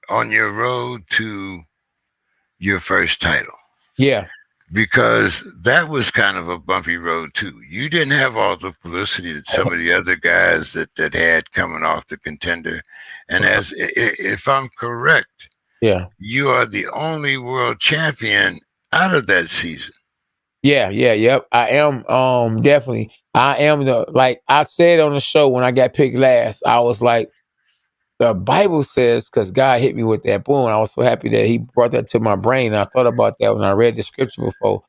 on your road to your first title, Yeah. because that was kind of a bumpy road too. You didn't have all the publicity that some of the other guys that had coming off the contender. And if I'm correct, Yeah. you are the only world champion out of that season. Yep. I am definitely. I am like I said on the show when I got picked last, I was like, the Bible says, because God hit me with that boom. I was so happy that He brought that to my brain. And I thought about that when I read the scripture before,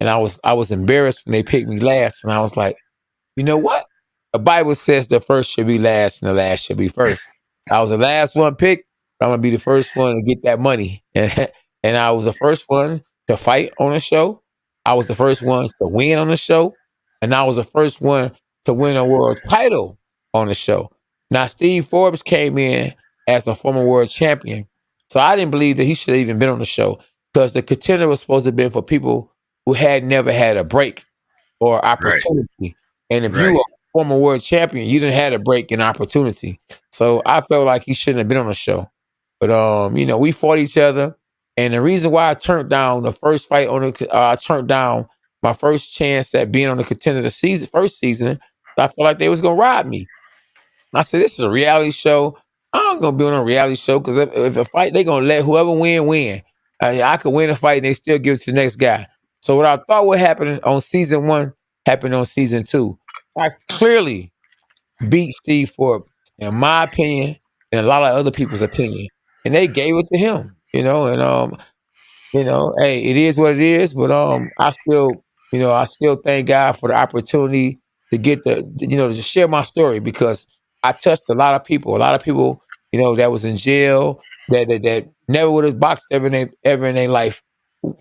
and I was embarrassed when they picked me last, and I was like, you know what? The Bible says the first should be last and the last should be first. I was the last one picked, but I'm gonna be the first one to get that money. And I was the first one to fight on the show. I was the first one to win on the show. And I was the first one to win a world title on the show. Now Steve Forbes came in as a former world champion. So I didn't believe that he should have even been on the show because the contender was supposed to have been for people who had never had a break or Right, opportunity. And if you right. were a former world champion, you didn't have a break and opportunity. So I felt like he shouldn't have been on the show. But we fought each other. And the reason why I turned down the first fight I turned down my first chance at being on the contender the first season, I felt like they was gonna rob me. I said, this is a reality show. I'm gonna be on a reality show because if a fight, they gonna let whoever win. I could win a fight and they still give it to the next guy. So what I thought would happen on season one happened on season two. I clearly beat Steve Forbes, in my opinion, and a lot of other people's opinion, and they gave it to him. Hey, it is what it is. But I still thank God for the opportunity to get to share my story because I touched a lot of people. A lot of people, that was in jail that never would have boxed ever in their life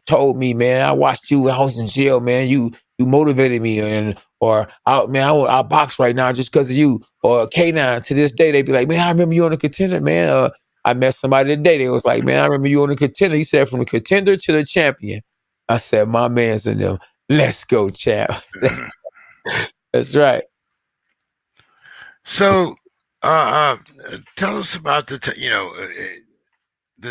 told me, man, I watched you when I was in jail, man. You motivated me, I'll box right now just because of you. Or K9 to this day, they be like, man, I remember you on the contender, man. I met somebody today. They was like, man, I remember you on the contender. He said from the contender to the champion. I said, my man's in them. Let's go, champ. That's right. So, tell us about the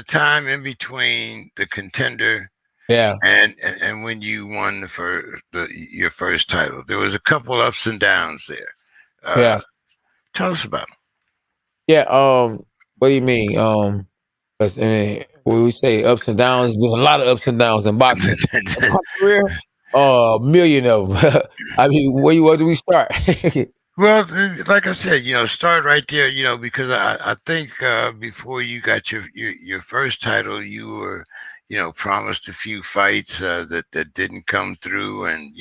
time in between the contender Yeah, and when you won your first title. There was a couple ups and downs there. yeah, Tell us about yeah. What do you mean? 'Cause, I mean, when we say ups and downs, there's a lot of ups and downs in boxing. In them. my career, a million of them. I mean, where do we start? Well, like I said, start right there. Because I think before you got your first title, you were promised a few fights that didn't come through, and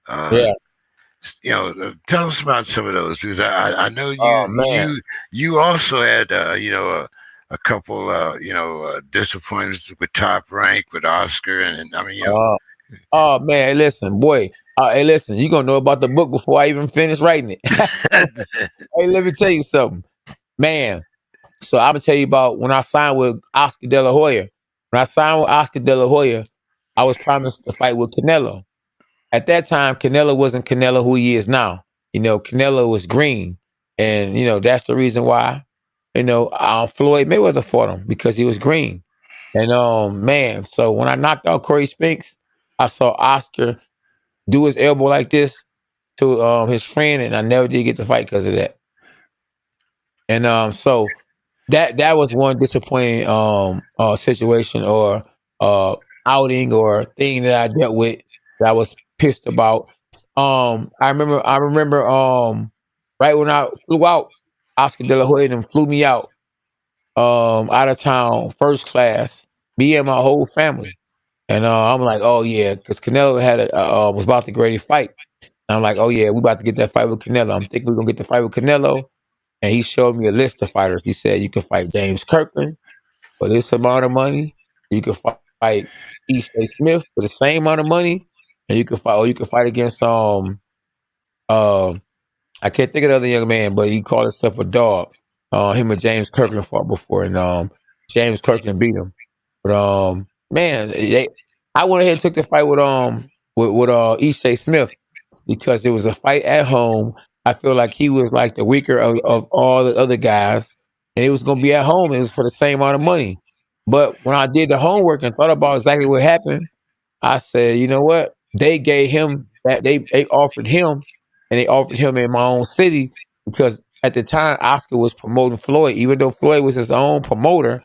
uh, Yeah. tell us about some of those, because I know Oh you man. you also had a couple disappointments with Top Rank with Oscar, and I mean Oh, oh man. Listen, boy. Hey, listen, you gonna know about the book before I even finish writing it. Hey, let me tell you something, man. So I'm gonna tell you about when I signed with Oscar De La Hoya. When I signed with Oscar De La Hoya, I was promised to fight with Canelo. At that time, Canelo wasn't Canelo who he is now. Canelo was green, and that's the reason why. Floyd Mayweather fought him because he was green. And man, so when I knocked out Corey Spinks, I saw Oscar do his elbow like this to his friend, and I never did get the fight because of that. And so that was one disappointing situation or outing or thing that I dealt with that I was pissed about. I remember right when I flew out, Oscar De La Hoya and flew me out of town, first class, me and my whole family. And I'm like, oh yeah, because Canelo was about to get ready to fight. And I'm like, oh yeah, we about to get that fight with Canelo. I'm thinking we're gonna get the fight with Canelo. And he showed me a list of fighters. He said you can fight James Kirkland for this amount of money. You can fight E.J. Smith for the same amount of money, and you can fight against uh, I can't think of the other young man, but he called himself a dog. Him and James Kirkland fought before, and James Kirkland beat him. But man, I went ahead and took the fight with E.J. Smith because it was a fight at home. I feel like he was like the weaker of all the other guys, and it was going to be at home. It was for the same amount of money. But when I did the homework and thought about exactly what happened, I said, you know what? They gave him that they offered him, and they offered him in my own city because at the time Oscar was promoting Floyd, even though Floyd was his own promoter.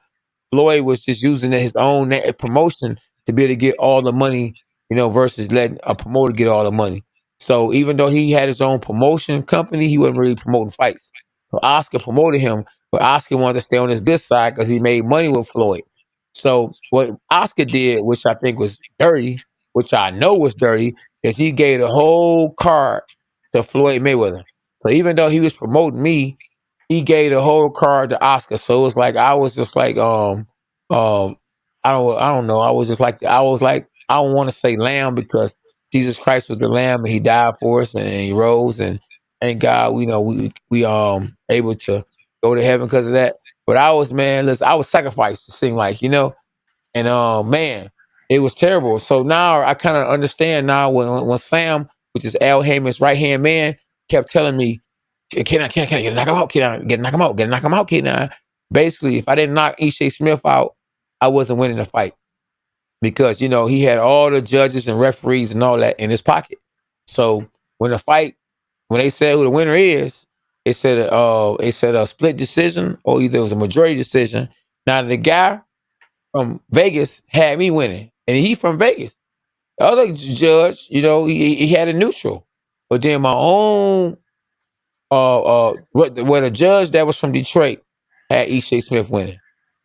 Floyd was just using his own promotion to be able to get all the money, versus letting a promoter get all the money. So even though he had his own promotion company, he wasn't really promoting fights. So Oscar promoted him, but Oscar wanted to stay on his good side because he made money with Floyd. So what Oscar did, which I think was dirty, which I know was dirty, is he gave the whole card to Floyd Mayweather. So even though he was promoting me, he gave the whole card to Oscar. So it was like I was just like I don't know. I was like I don't want to say lamb because Jesus Christ was the lamb and he died for us and he rose and thank God we able to go to heaven because of that. But I was, man, listen, I was sacrificed, it seemed like, and man, it was terrible. So now I kind of understand now when Sam, which is Al Heyman's right hand man, kept telling me, can I get knock him out? Can I get knock him out? Get knock him out? Can I? Basically, if I didn't knock E.J. Smith out, I wasn't winning the fight because he had all the judges and referees and all that in his pocket. So when they said who the winner is, it said a split decision or either it was a majority decision. Now the guy from Vegas had me winning, and he from Vegas. The other judge, he had a neutral, but then my own where the judge that was from Detroit had E.J. Smith winning.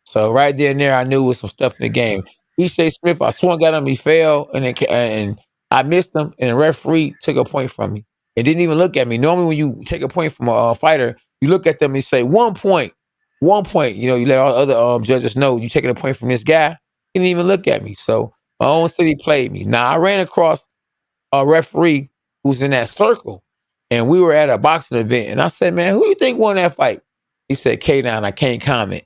So right there and there, I knew it was some stuff in the game. E.J. Smith, I swung at him, he fell, and I missed him, and the referee took a point from me. It didn't even look at me. Normally, when you take a point from a fighter, you look at them and say 1 point, 1 point. You let all the other judges know you taking a point from this guy. He didn't even look at me. So my own city played me. Now I ran across a referee who's in that circle. And we were at a boxing event. And I said, man, who you think won that fight? He said, K9, I can't comment.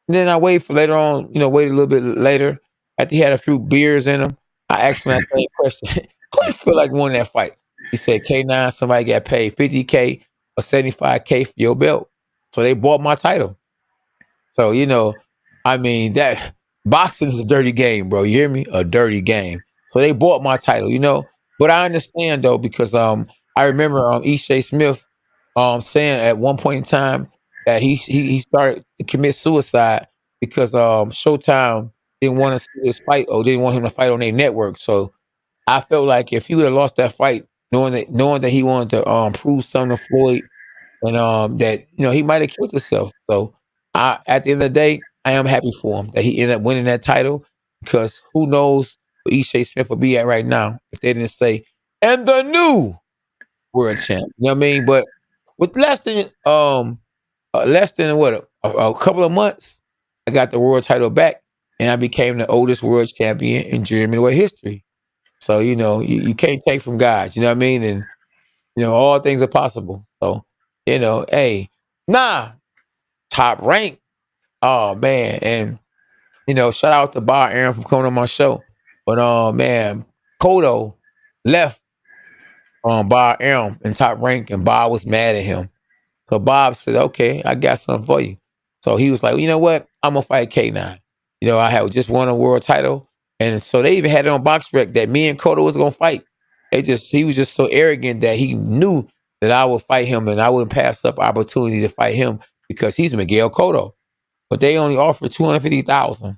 And then I waited for later on, waited a little bit later. After he had a few beers in him, I asked him that same question. Who you feel like won that fight? He said, K9, somebody got paid $50K or $75K for your belt. So they bought my title. So, I mean, that boxing is a dirty game, bro. You hear me? A dirty game. So they bought my title. But I understand though, because I remember E.J. Smith saying at one point in time that he started to commit suicide because Showtime didn't want to see this fight or didn't want him to fight on their network. So I felt like if he would have lost that fight, knowing that he wanted to prove something to Floyd and that he might have killed himself. So at the end of the day, I am happy for him that he ended up winning that title because who knows where E.J. Smith would be at right now if they didn't say, and the new world champ. You know what I mean? But with less than what a couple of months, I got the world title back, and I became the oldest world champion in junior middleweight history. So, you can't take from God, you know what I mean? And, all things are possible. So, hey, top rank. Oh, man. And, shout out to Bob Aaron for coming on my show. But, man, Kodo left Bob Aaron in top rank, and Bob was mad at him. So Bob said, okay, I got something for you. So he was like, you know what? I'm going to fight K9. I had just won a world title. And so they even had it on Box Rec that me and Cotto was going to fight. He was just so arrogant that he knew that I would fight him and I wouldn't pass up opportunity to fight him because he's Miguel Cotto. But they only offered $250,000.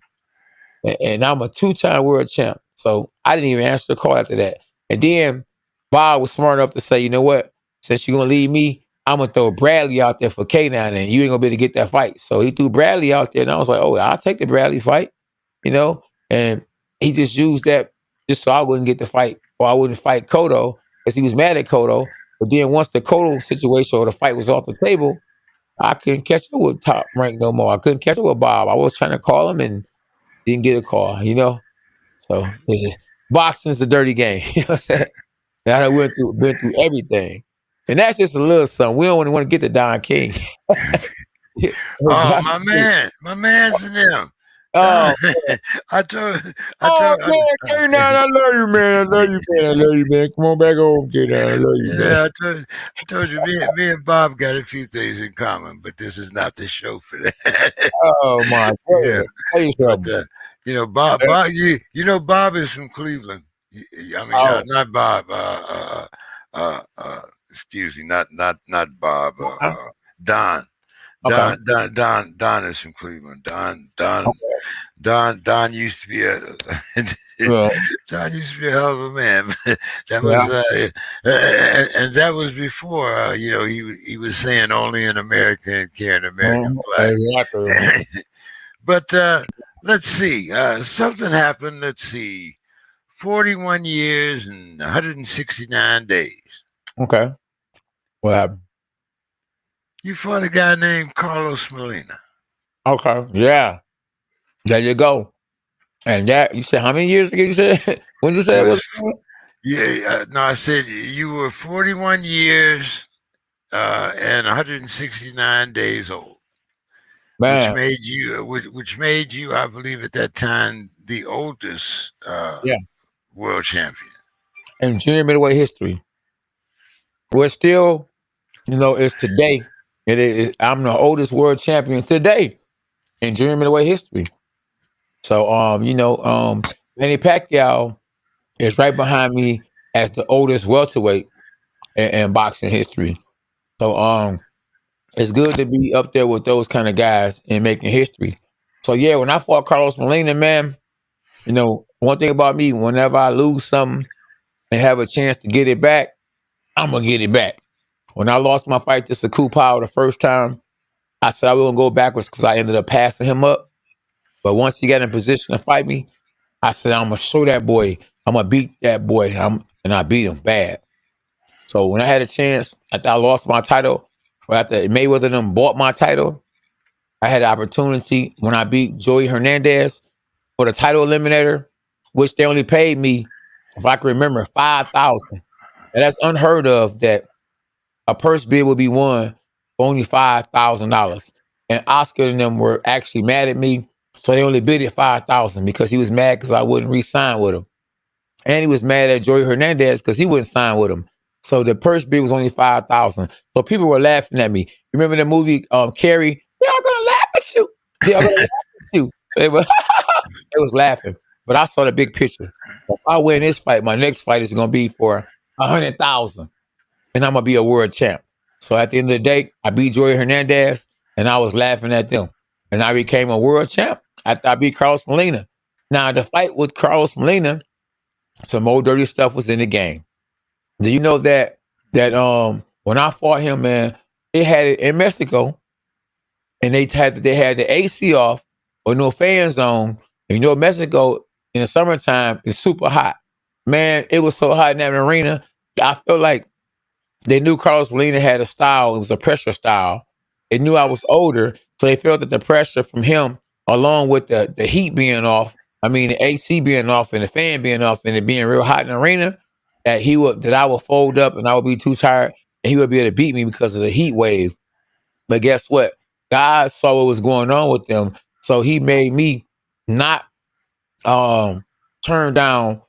And I'm a 2-time world champ. So I didn't even answer the call after that. And then Bob was smart enough to say, you know what? Since you're going to leave me, I'm going to throw Bradley out there for K9 and you ain't going to be able to get that fight. So he threw Bradley out there and I was like, oh, I'll take the Bradley fight, And he just used that just so I wouldn't get the fight or I wouldn't fight Cotto because he was mad at Cotto. But then once the Cotto situation or the fight was off the table, I couldn't catch up with top rank no more. I couldn't catch up with Bob. I was trying to call him and didn't get a call, So boxing's a dirty game. You know what I'm saying? And I done been through everything. And that's just a little something. We don't want to get to Don King. Oh, my man's in them. Oh, I told man, K9, I love you, man. I love you, man. Come on back home, K9. I love you, man. Yeah, I told you, me and Bob got a few things in common, but this is not the show for that. Oh my God. Yeah. But Bob, Bob is from Cleveland. Not Bob. Excuse me, not Bob. Don. Okay. Don is from Cleveland. Don used to be a Don used to be a hell of a man. That was and that was before he was saying only in America and carrying American flag. Exactly. But let's see. Something happened. Let's see. 41 years and 169 days. Okay. What happened? You fought a guy named Carlos Molina. Okay. Yeah. There you go. And that, you said how many years ago you said? When you said it was? Yeah. No, I said you were 41 years and 169 days old. Man. Which made you, I believe at that time, the oldest world champion. In junior middleweight history. We're still, it's today. It is. I'm the oldest world champion today in junior middleweight history. So, Manny Pacquiao is right behind me as the oldest welterweight in boxing history. So, it's good to be up there with those kind of guys and making history. So, yeah, when I fought Carlos Molina, man, one thing about me, whenever I lose something and have a chance to get it back, I'm going to get it back. When I lost my fight to Saku Powell the first time, I said I wouldn't go backwards because I ended up passing him up. But once he got in position to fight me, I said, I'm going to show that boy. I'm going to beat that boy. And I beat him bad. So when I had a chance, after I lost my title, or after Mayweather and them bought my title, I had the opportunity when I beat Joey Hernandez for the title eliminator, which they only paid me, if I can remember, $5,000. And that's unheard of that a purse bid would be won for only $5,000. And Oscar and them were actually mad at me. So they only bid it $5,000 because he was mad because I wouldn't re-sign with him. And he was mad at Joey Hernandez because he wouldn't sign with him. So the purse bid was only $5,000. So people were laughing at me. Remember the movie Carrie? They're all gonna laugh at you. They're all gonna laugh at you. So they was laughing. But I saw the big picture. If I win this fight, my next fight is gonna be for $100,000. And I'm gonna be a world champ. So at the end of the day, I beat Joey Hernandez and I was laughing at them. And I became a world champ after I beat Carlos Molina. Now, the fight with Carlos Molina, some old dirty stuff was in the game. Do you know that when I fought him, man, they had it in Mexico, and they had the AC off or no fan zone. And Mexico in the summertime is super hot. Man, it was so hot in that arena. I felt like they knew Carlos Molina had a style. It was a pressure style. They knew I was older, so they felt that the pressure from him, along with the heat being off, I mean, the AC being off and the fan being off and it being real hot in the arena, that I would fold up and I would be too tired and he would be able to beat me because of the heat wave. But guess what? God saw what was going on with them, so He made me not turn down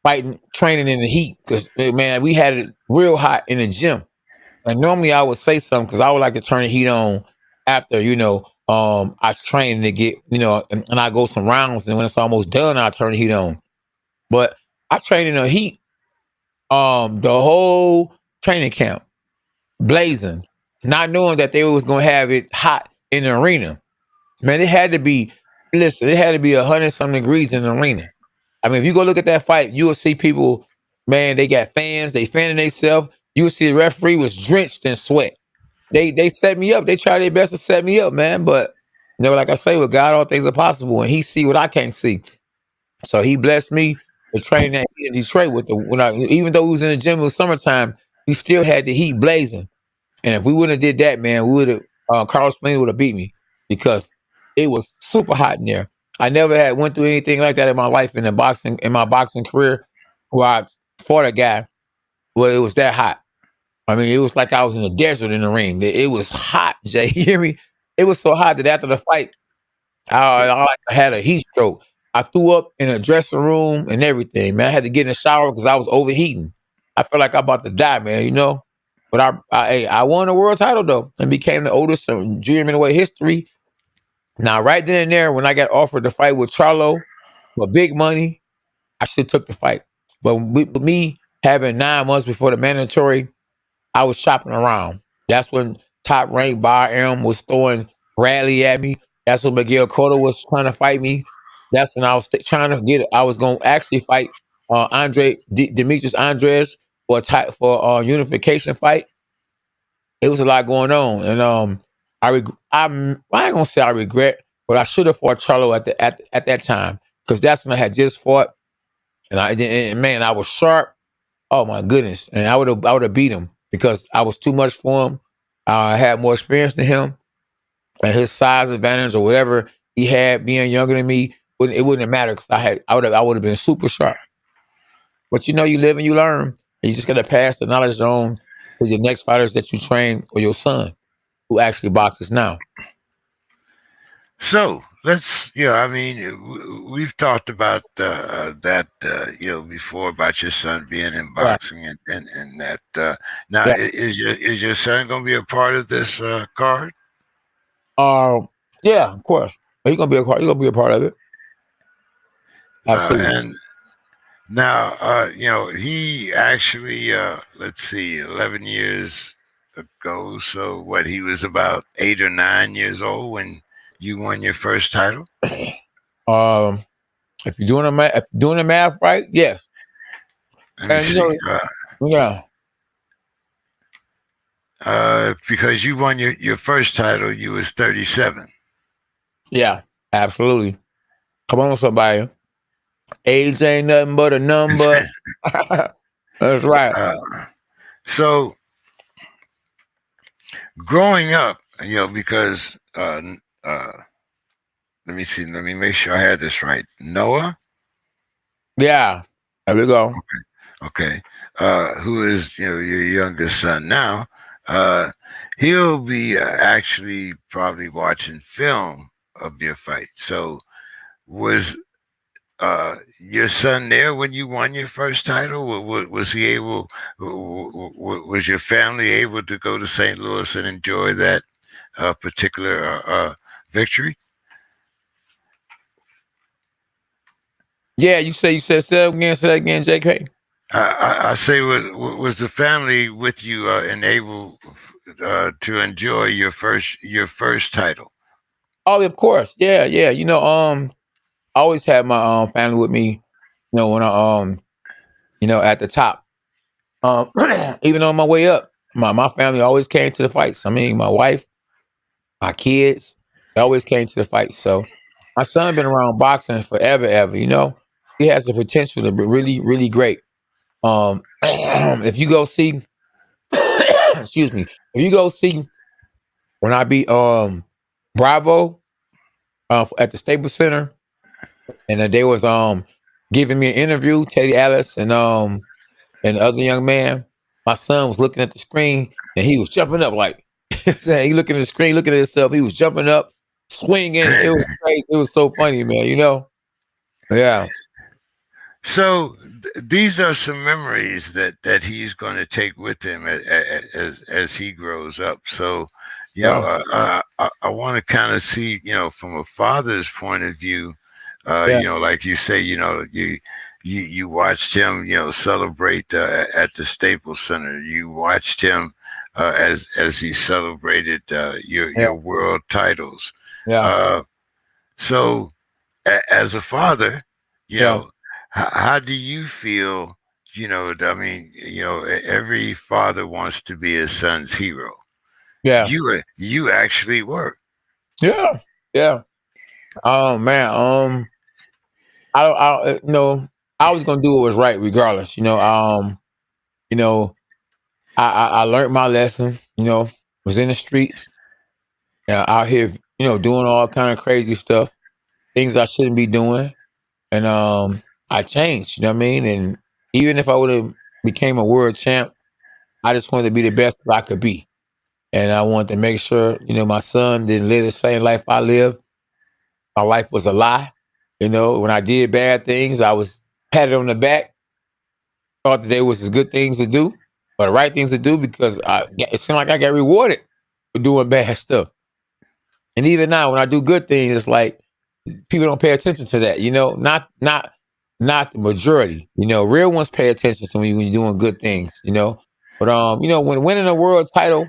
fighting training in the heat because man, we had it real hot in the gym. And normally I would say something because I would like to turn the heat on after, I train to get, and I go some rounds and when it's almost done, I turn the heat on. But I trained in the heat the whole training camp, blazing, not knowing that they was gonna have it hot in the arena. Man, it had to be, listen, it had to be 100 something degrees in the arena. I mean, if you go look at that fight, you will see people, man, they got fans, they fanning themselves. You will see the referee was drenched in sweat. They set me up. They try their best to set me up, man. But like I say, with God, all things are possible, and He see what I can't see. So He blessed me to train that heat in Detroit with even though we was in the gym, it was summertime, we still had the heat blazing. And if we wouldn't have did that, man, we would have Carlos Molina would have beat me because it was super hot in there. I never had went through anything like that in my life in my boxing career where I fought a guy where it was that hot. I mean, it was like I was in a desert in the ring. It was hot, Jay. You hear me? It was so hot that after the fight, I had a heat stroke. I threw up in a dressing room and everything, man. I had to get in the shower because I was overheating. I felt like I'm about to die, man, But I won a world title, though, and became the oldest junior middleweight history. Now, right then and there, when I got offered to fight with Charlo for big money, I should have took the fight. But with me having 9 months before the mandatory, I was shopping around. That's when top ranked Bar Arum was throwing Bradley at me. That's when Miguel Cotto was trying to fight me. That's when I was trying to I was going to actually fight Demetrius Andres for a unification fight. It was a lot going on, and I ain't gonna say I regret, but I should have fought Charlo at that time because that's when I had just fought, and man, I was sharp. Oh my goodness! And I would have beat him because I was too much for him. I had more experience than him, and his size advantage or whatever he had, being younger than me, it wouldn't have mattered because I would have been super sharp. But you live and you learn, and you just got to pass the knowledge on to your next fighters that you train or your son who actually boxes now. So let's, I mean, we've talked about that, before about your son being in Right. boxing and that. Now, Yeah. is your son going to be a part of this card? Yeah, of course. He's gonna be a part. He's gonna be a part of it. Absolutely. And now, he actually, let's see, 11 years ago. So what? He was about 8 or 9 years old when you won your first title. If you're doing the math right, yes. Let me And see. yeah, Because you won your first title, you was 37. yeah, absolutely. Come on, somebody. Age ain't nothing but a number. That's right. So growing up, because let me see, let me make sure I had this right. Noah. Yeah, there we go. Okay. Who is your youngest son now? He'll be actually probably watching film of your fight. So was your son there when you won your first title? Was he able? Was your family able to go to St. Louis and enjoy that particular victory? Yeah, you said say that again, JK. I say, was the family with you and able to enjoy your first title? Oh, of course. Yeah, yeah. I always had my family with me. When I at the top. Even on my way up, my family always came to the fights. I mean, my wife, my kids, they always came to the fights. So my son been around boxing forever, ever. He has the potential to be really, really great. If you go see, excuse me, if you go see when I beat Bravo at the Staples Center, and they was giving me an interview, Teddy Ellis and the other young man. My son was looking at the screen and he was jumping up like he looking at the screen, looking at himself. He was jumping up, swinging. It was crazy. It was so funny, man. Yeah, So these are some memories that he's going to take with him as he grows up. So, yeah, I want to kind of see, from a father's point of view, yeah, like you say, you watched him, celebrate at the Staples Center. You watched him as he celebrated yeah, your world titles. yeah, Uh, so, as a father, you yeah, know, how do you feel? I mean, every father wants to be his son's hero. yeah, You actually were. yeah, yeah. Oh man, I was gonna do what was right regardless. You know, I learned my lesson. Was in the streets, out here, doing all kind of crazy stuff, things I shouldn't be doing, and I changed. You know what I mean? And even if I would have became a world champ, I just wanted to be the best I could be, and I wanted to make sure my son didn't live the same life I lived. My life was a lie. When I did bad things, I was patted on the back, thought that they was the good things to do, or the right things to do because it seemed like I got rewarded for doing bad stuff. And even now, when I do good things, it's like people don't pay attention to that. Not the majority. Real ones pay attention to when you're doing good things. But when winning a world title,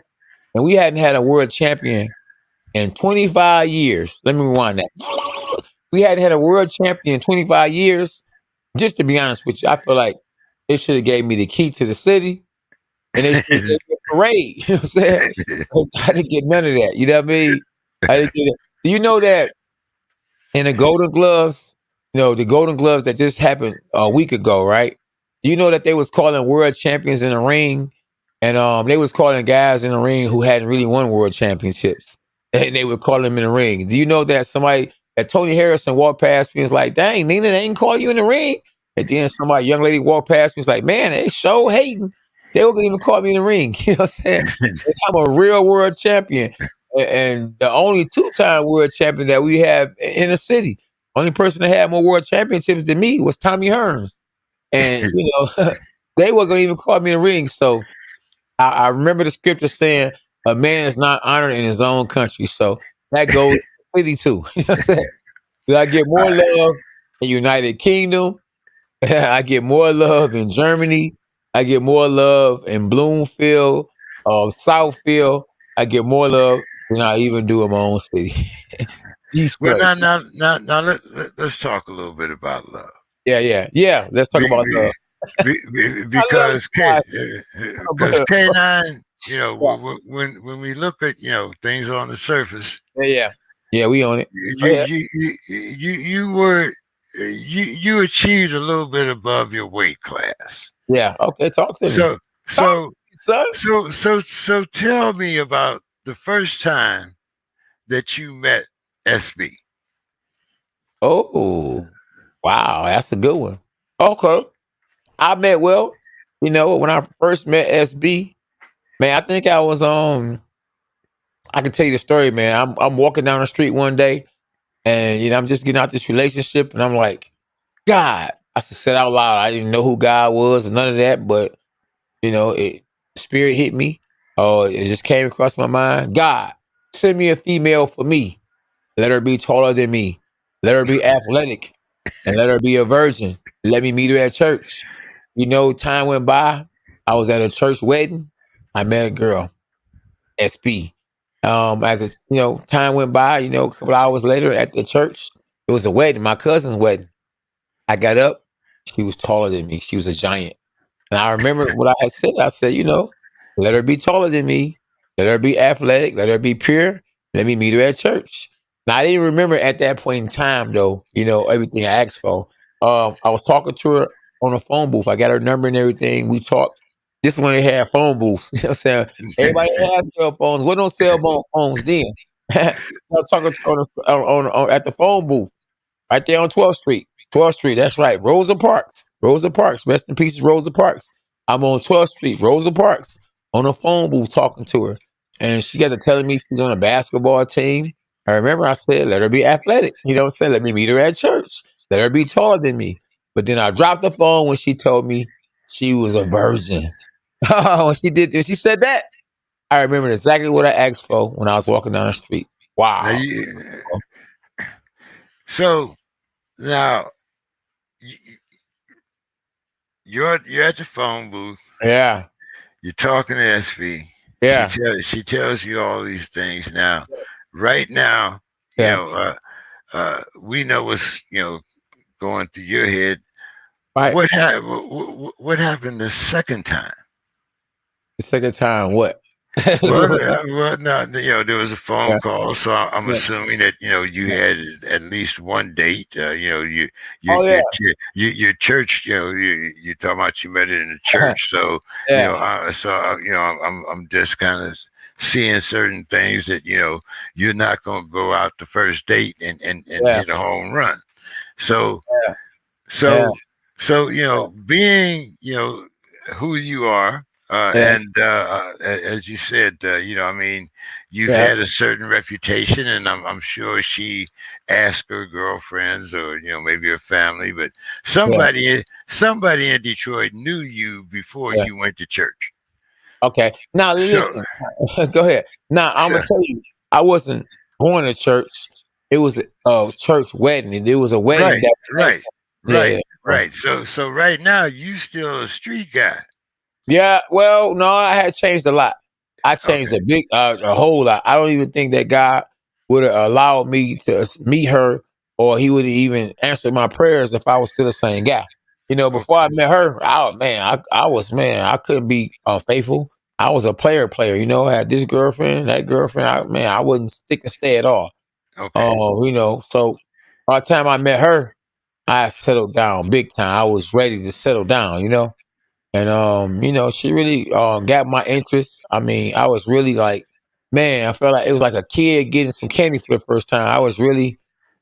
and we hadn't had a world champion in 25 years. Let me rewind that. We hadn't had a world champion in 25 years. Just to be honest with you, I feel like they should have gave me the key to the city and they should have gave me a parade. You know what I'm saying? I didn't get none of that. You know what I mean? I didn't get it. Do you know that in the Golden Gloves, the Golden Gloves that just happened a week ago, right? You know that they was calling world champions in the ring, and they was calling guys in the ring who hadn't really won world championships, and they would call them in the ring. Do you know that Tony Harrison walked past me and was like, "Dang, Nina, they ain't call you in the ring." And then young lady walked past me and was like, "Man, they so hating. They were gonna even call me in the ring." You know what I'm saying? I'm a real world champion and the only two-time world champion that we have in the city. Only person that had more world championships than me was Tommy Hearns, and they weren't gonna even call me in the ring. So I remember the scripture saying, "A man is not honored in his own country." So that goes to the city too. You know what I'm saying? I get more love in United Kingdom. I get more love in Germany. I get more love in Bloomfield, Southfield. I get more love than I even do in my own city. Well, Detroit. now let's talk a little bit about love. Yeah, yeah, yeah. Let's talk Be, about love. I love because guys. because K9, Yeah, when we look at things on the surface, yeah, yeah. We own it. Oh, you yeah, you you were you achieved a little bit above your weight class. yeah. Okay, talk to me. So Talk to so me, son. so tell me about the first time that you met SB. Oh, wow, that's a good one. Okay, I met when I first met SB, man. I think I was I can tell you the story, man. I'm walking down the street one day, and I'm just getting out this relationship, and I'm like, God. I said out loud. I didn't know who God was and none of that, but spirit hit me. Oh, it just came across my mind. God, send me a female for me. Let her be taller than me. Let her be athletic, and let her be a virgin. Let me meet her at church. Time went by. I was at a church wedding. I met a girl. SB. As time went by, a couple hours later at the church, it was a wedding, my cousin's wedding. I got up. She was taller than me. She was a giant. And I remember what I had said. I said, let her be taller than me. Let her be athletic. Let her be pure. Let me meet her at church. Now, I didn't remember at that point in time, though, everything I asked for. I was talking to her on a phone booth. I got her number and everything. We talked. This one they had phone booths. You know what I'm saying? Everybody has cell phones. What don't cell phone phones then? I was talking to her at the phone booth. Right there on 12th Street. 12th Street, that's right. Rosa Parks. Rosa Parks. Rest in peace, Rosa Parks. I'm on 12th Street, Rosa Parks, on a phone booth talking to her. And she got to telling me she's on a basketball team. I remember I said, let her be athletic. You know what I'm saying? Let me meet her at church. Let her be taller than me. But then I dropped the phone when she told me she was a virgin. When she said that, I remember exactly what I asked for when I was walking down the street. Now Wow. so now you, you're at the phone booth. Yeah. You're talking to SB. Yeah. She tells you all these things. Now, right now, Yeah. we know what's going through your head. Right. What happened the second time? The second time, what? Well, no, there was a phone Yeah. call, so I'm Yeah. assuming that you Yeah. had at least one date. Oh yeah. Your church. You talking about you met it in the church. So Yeah. I'm just kind of seeing certain things that you're not going to go out the first date and Yeah. hit a home run. So Yeah. Yeah. so being who you are, Yeah. and as you said, I mean, you've Yeah. had a certain reputation, and I'm sure she asked her girlfriends or maybe her family, but Yeah. somebody in Detroit knew you before Yeah. you went to church. Okay. Now So, listen. Go ahead. Now I'm so gonna tell you, I wasn't going to church. It was a church wedding. It was a wedding right, that was right, yeah, yeah. right. So right now you still a street guy. Yeah, well, no, I had changed a lot. I changed Okay, a whole lot. I don't even think that God would have allowed me to meet her, or He would have even answered my prayers if I was still the same guy. Before I okay, met her, I was man, I couldn't be faithful. I was a player. I had this girlfriend, that girlfriend. I wouldn't stick and stay at all. okay. So by the time I met her, I settled down big time. I was ready to settle down. And she really got my interest. I mean, I was really like, man, I felt like it was like a kid getting some candy for the first time. I was really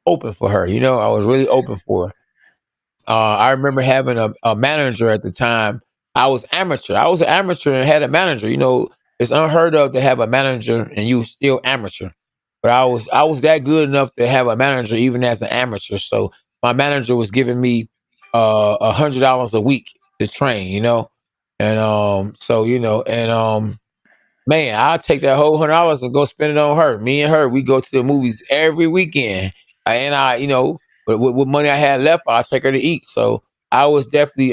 open for her. I was really open for her. I remember having a manager at the time. I was amateur. I was an amateur and had a manager. It's unheard of to have a manager and you still amateur. But I was that good enough to have a manager even as an amateur. So my manager was giving me $100 a week to train. And man, I'll take that whole $100 and go spend it on her. Me and her, we go to the movies every weekend. And with money I had left, I'll take her to eat. So I was definitely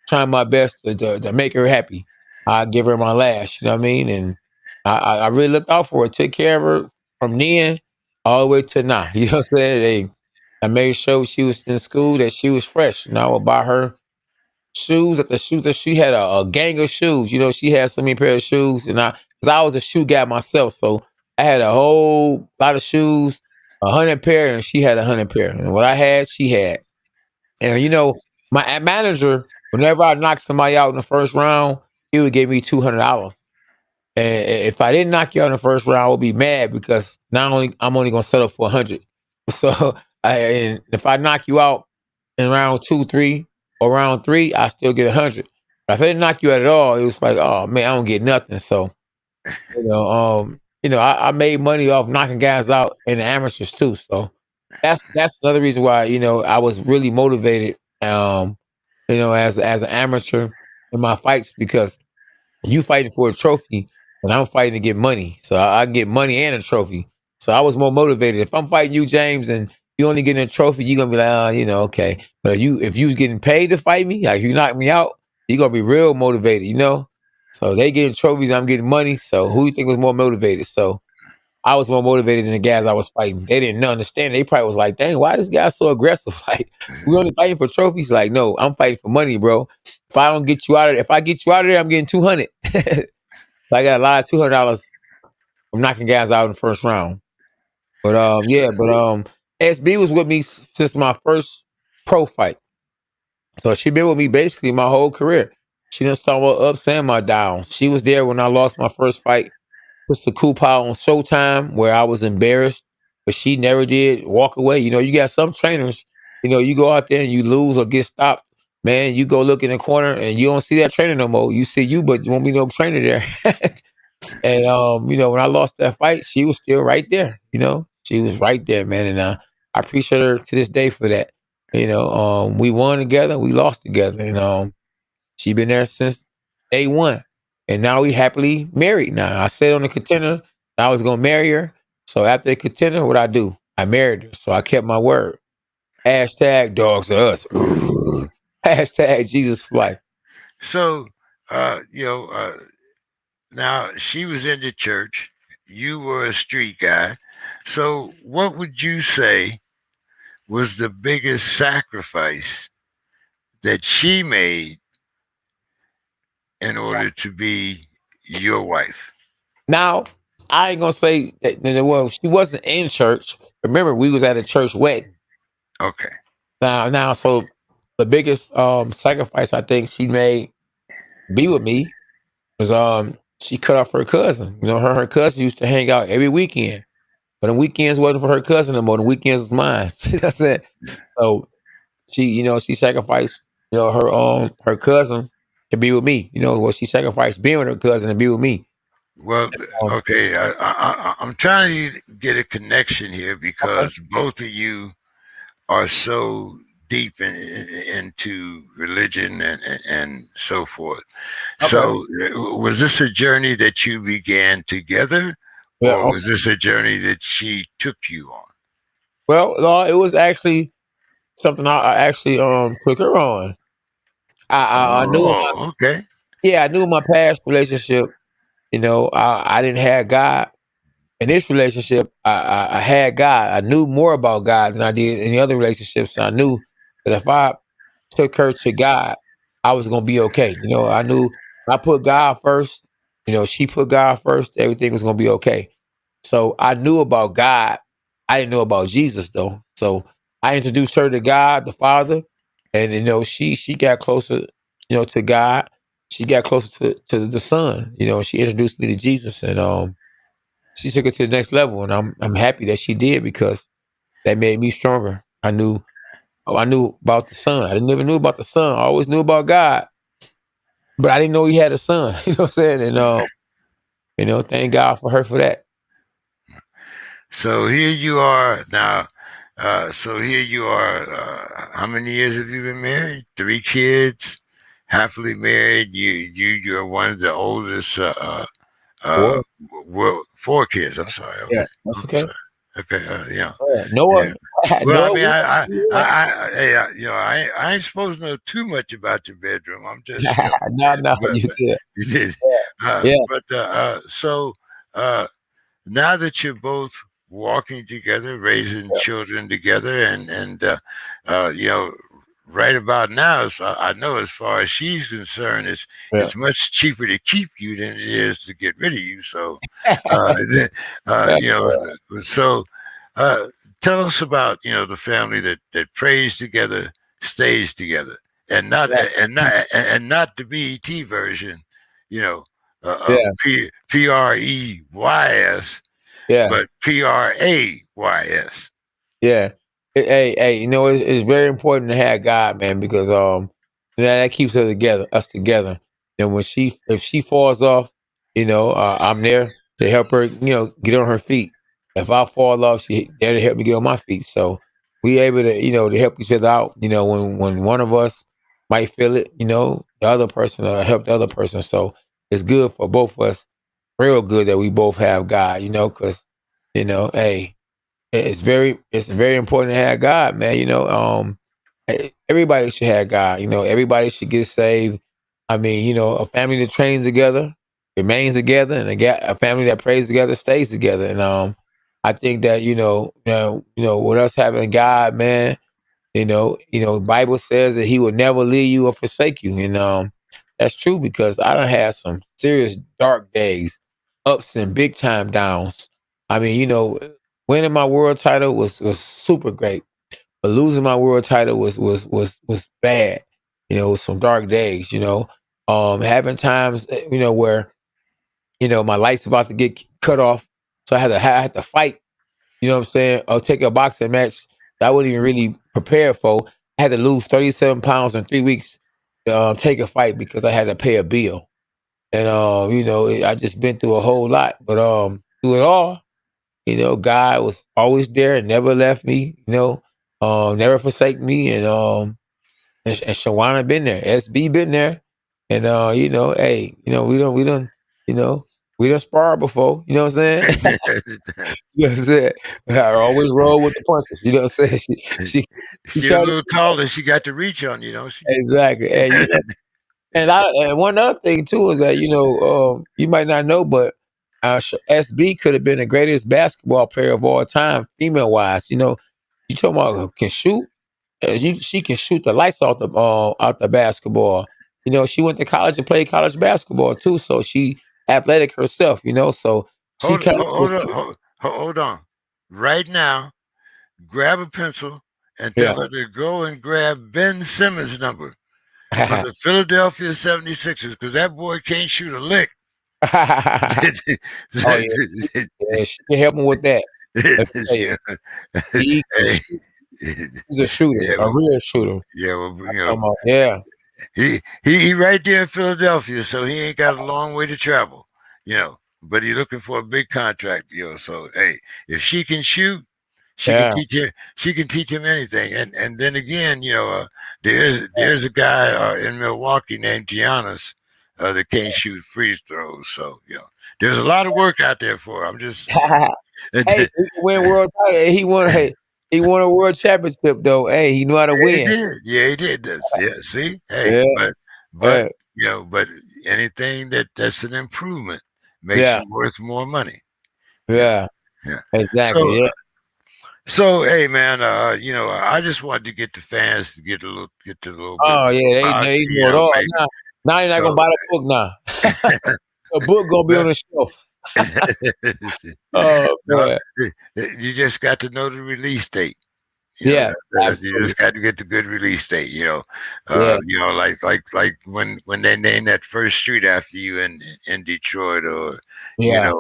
trying my best to make her happy. I give her my last, you know what I mean? And I really looked out for her, took care of her from then all the way to now. You know what I'm saying? I made sure she was in school, that she was fresh. And I would buy her shoes, at the shoes that she had a gang of shoes. She had so many pair of shoes, and because I was a shoe guy myself, so I had a whole lot of shoes, 100 pair, and she had 100 pair. And what I had, she had. And my manager, whenever I knocked somebody out in the first round, he would give me $200. And if I didn't knock you out in the first round, I would be mad because not only I'm only gonna settle for 100. So and if I knock you out in round 2, 3, or round 3, I still get 100. But if I didn't knock you out at all, it was like, oh man, I don't get nothing. So I made money off knocking guys out in the amateurs too. So that's another reason why I was really motivated. As an amateur in my fights because you fighting for a trophy, and I'm fighting to get money. So I get money and a trophy. So I was more motivated. If I'm fighting you, James, and you only getting a trophy, you're gonna be like, okay. But if you was getting paid to fight me, like if you knock me out, you're gonna be real motivated. So they getting trophies, I'm getting money. So who you think was more motivated? So I was more motivated than the guys I was fighting. They didn't understand. They probably was like, dang, why this guy so aggressive? Like, we only fighting for trophies. Like, no, I'm fighting for money, bro. If I don't get you out of there, if I get you out of there, I'm getting 200. So I got a lot of $200 from knocking guys out in the first round. But SB was with me since my first pro fight. So she been with me basically my whole career. She done saw my ups and my downs. She was there when I lost my first fight. It's a coup on Showtime where I was embarrassed but she never did walk away. You got some trainers, you go out there and you lose or get stopped. Man, you go look in the corner and you don't see that trainer no more. You see you, but you won't be no trainer there. And when I lost that fight, she was still right there. She was right there, man. And I appreciate her to this day for that. We won together, we lost together, and she been there since day one. And now we happily married. Now I said on the contender I was gonna marry her. So after the contender, what I do? I married her. So I kept my word. Hashtag dogs are us. Hashtag Jesus for life. So, uh, you know, uh, now she was in the church. You were a street guy. So, what would you say was the biggest sacrifice that she made in order to be your wife? Now, I ain't gonna say that well, she wasn't in church. Remember, we was at a church wedding. Okay. Now, so the biggest sacrifice I think she made be with me was she cut off her cousin. Her and her cousin used to hang out every weekend. But the weekends wasn't for her cousin no more. The weekends was mine. See what I said? So she sacrificed, her cousin to be with me. She sacrificed being with her cousin to be with me. Well, Um, okay. I'm trying to get a connection here okay. because both of you are so deep into religion and so forth. Okay. So, was this a journey that you began together, Yeah. or was this a journey that she took you on? Well, no, it was actually something I actually took her on. I knew my Oh, okay. yeah, I knew my past relationship. I didn't have God. In this relationship, I had God. I knew more about God than I did in the other relationships. I knew that if I took her to God, I was gonna be okay. I knew if I put God first. She put God first. Everything was gonna be okay. So I knew about God. I didn't know about Jesus though. So I introduced her to God, the Father, and she got closer, to God. She got closer to the Son. She introduced me to Jesus, and she took it to the next level, and I'm happy that she did because that made me stronger. I knew about the Son. I never knew about the Son. I always knew about God, but I didn't know He had a Son. You know what I'm saying? And thank God for her for that. So here you are now. So here you are. How many years have you been married? Three kids, happily married. You're one of the oldest. Uh, Boy, well, four kids. I'm sorry. yeah, Okay, that's I'm okay. sorry. Okay. Yeah. Yeah. Noah, Well, I Noah, mean, yeah. hey, I ain't supposed to know too much about your bedroom. I'm just, No, no, but, you but good. you did. Yeah, So, uh, now that you're both walking together, raising yeah, children together, and uh, you know, right about now, I know as far as she's concerned, yeah, it's much cheaper to keep you than it is to get rid of you. So, yeah. uh, you know, so uh, tell us about the family that prays together, stays together, and not Yeah, not the BET version, you know, yeah, PREYS, yeah. but PRAYS. Yeah. Hey, it's very important to have God, man, because that keeps us together. And if she falls off, I'm there to help her, get on her feet. If I fall off, she there to help me get on my feet. So we able to, to help each other out. When one of us might feel it, the other person help the other person. So it's good for both of us, real good that we both have God, because hey, it's very important to have God, man. Everybody should have God. Everybody should get saved. I mean, a family that trains together remains together, and a family that prays together stays together. And I think that with us having God, man, Bible says that He will never leave you or forsake you, and that's true because I done had some serious dark days, ups and big time downs. I mean, winning my world title was super great, but losing my world title was bad. It was some dark days. Having times where my light's about to get cut off, so I had to fight. You know what I'm saying? Or take a boxing match that I wasn't even really prepared for. I had to lose 37 pounds in 3 weeks to take a fight because I had to pay a bill. And I just been through a whole lot. But through it all, God was always there, never left me, never forsake me. And Shawana been there, SB been there. And hey, you know, we done sparred before, you know what I'm saying? You know what I'm saying? I always roll with the punches, you know what I'm saying? She She a shot little taller. She got the reach on you, know. She. exactly. And one other thing too is that you might not know, but SB could have been the greatest basketball player of all time, female wise. You talking about can shoot? She can shoot the lights out the basketball. She went to college and played college basketball too, so she athletic herself. So she Hold, kind hold, of hold on, hold on. Right now, grab a pencil and yeah. tell her to go and grab Ben Simmons' number from the Philadelphia 76ers because that boy can't shoot a lick. Oh yeah, she can help him with that. Let me tell you, Yeah. he can Hey, shoot. He's a shooter, yeah, a well, real shooter. yeah, well, I'm talking about, yeah, he right there in Philadelphia, so he ain't got a long way to travel, But he's looking for a big contract, So hey, if she can shoot, she can yeah, teach him. She can teach him anything. And then again, there's a guy in Milwaukee named Giannis that can't shoot free throws. So there's a lot of work out there for him. I'm just saying. Hey, he can win world title. He won a world championship though. Hey, he knew how to Yeah, he win. did. Yeah, he did. Yeah, see, hey, Yeah, but yeah, but anything that's an improvement makes yeah, you worth more money. Yeah, yeah. yeah. Exactly. So, Yeah. hey, man, I just wanted to get the fans to get a little bit Oh yeah, more about they you, know it all. man. Now you're not gonna So, buy the book now. The book gonna be on well, the shelf. Oh no, man. you just got to know the release date. Yeah, You absolutely. just got to get the good release date. Yeah, Like when they name that first street after you in Detroit, or yeah.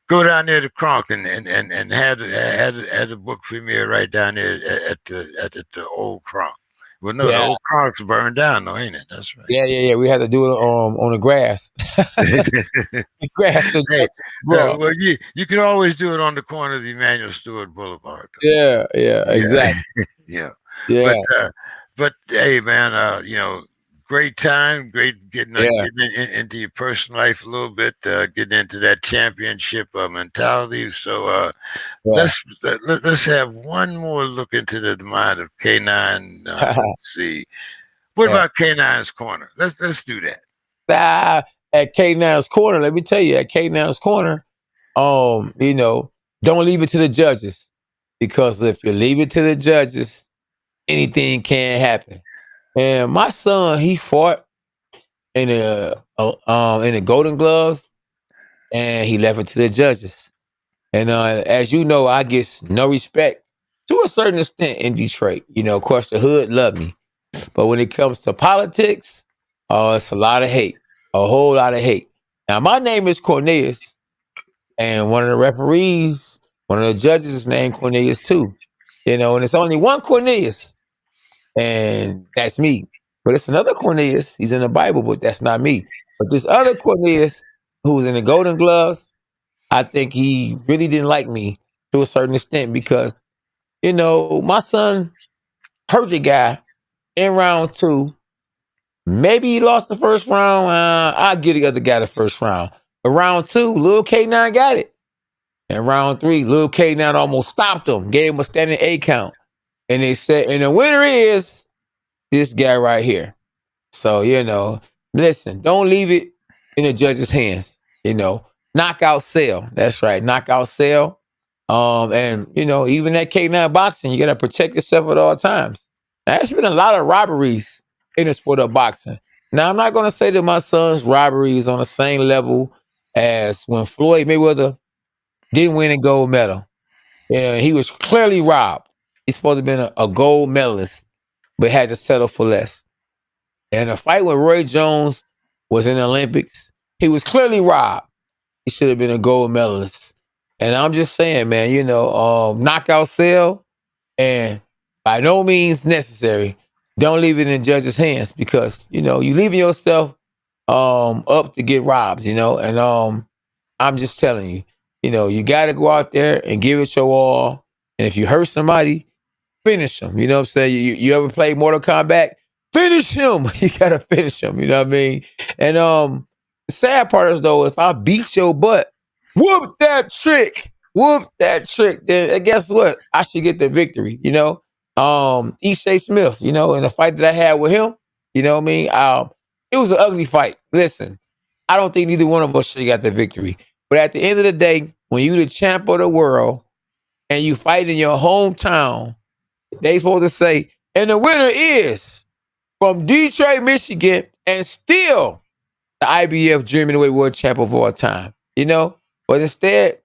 go down there to Kronk and had the book premiere right down there at the old Kronk. Well, no, the Yeah. old Kronk's burned down, though, ain't it? That's Yeah. We had to do it on the grass. right. The grass is Hey, bro. well, you can always do it on the corner of Emmanuel Stewart Boulevard, though. Yeah, Yeah, exactly. yeah. But Yeah, hey, man, great time, great yeah, getting into your personal life a little bit, getting into that championship mentality. So yeah. let's have one more look into the mind of K9. Let's see. What Yeah. about K9's corner? Let's do that. At K9's corner, let me tell you, at K9's corner, don't leave it to the judges. Because if you leave it to the judges, anything can happen. And my son, he fought in the Golden Gloves, and he left it to the judges. And as you know, I get no respect to a certain extent in Detroit. Of course, the hood love me, but when it comes to politics, it's a lot of hate, a whole lot of hate. Now, my name is Cornelius, and one of the referees, one of the judges is named Cornelius too. And it's only one Cornelius, and that's me. But it's another Cornelius. He's in the Bible, but that's not me. But this other Cornelius, who's in the Golden Gloves, I think he really didn't like me to a certain extent because, my son hurt the guy in round two. Maybe he lost the first round. I'll give the other guy the first round. But round two, Lil K9 got it. And round three, Lil K9 almost stopped him, gave him a standing A count. And they said, and the winner is this guy right here. So, listen, don't leave it in the judge's hands. Knockout sale. That's right, knockout sale. And even that K9 boxing, you gotta protect yourself at all times. Now, there's been a lot of robberies in the sport of boxing. Now, I'm not gonna say that my son's robbery is on the same level as when Floyd Mayweather didn't win a gold medal. Yeah, he was clearly robbed. He's supposed to have been a gold medalist, but had to settle for less. And a fight when Roy Jones was in the Olympics, he was clearly robbed. He should have been a gold medalist. And I'm just saying, man, knockout sale, and by no means necessary. Don't leave it in judge's hands because you leaving yourself up to get robbed, and I'm just telling you, you got to go out there and give it your all. And if you hurt somebody, finish him. You know what I'm saying? You ever play Mortal Kombat? Finish him. You gotta finish him. You know what I mean? And the sad part is though, if I beat your butt, whoop that trick, then guess what? I should get the victory. Ishay Smith. In the fight that I had with him, you know what I mean? It was an ugly fight. Listen, I don't think neither one of us should have got the victory. But at the end of the day, when you the champ of the world and you fight in your hometown, they supposed to say, and the winner is from Detroit, Michigan, and still the IBF Dreaming Away World Champ of all time. But instead,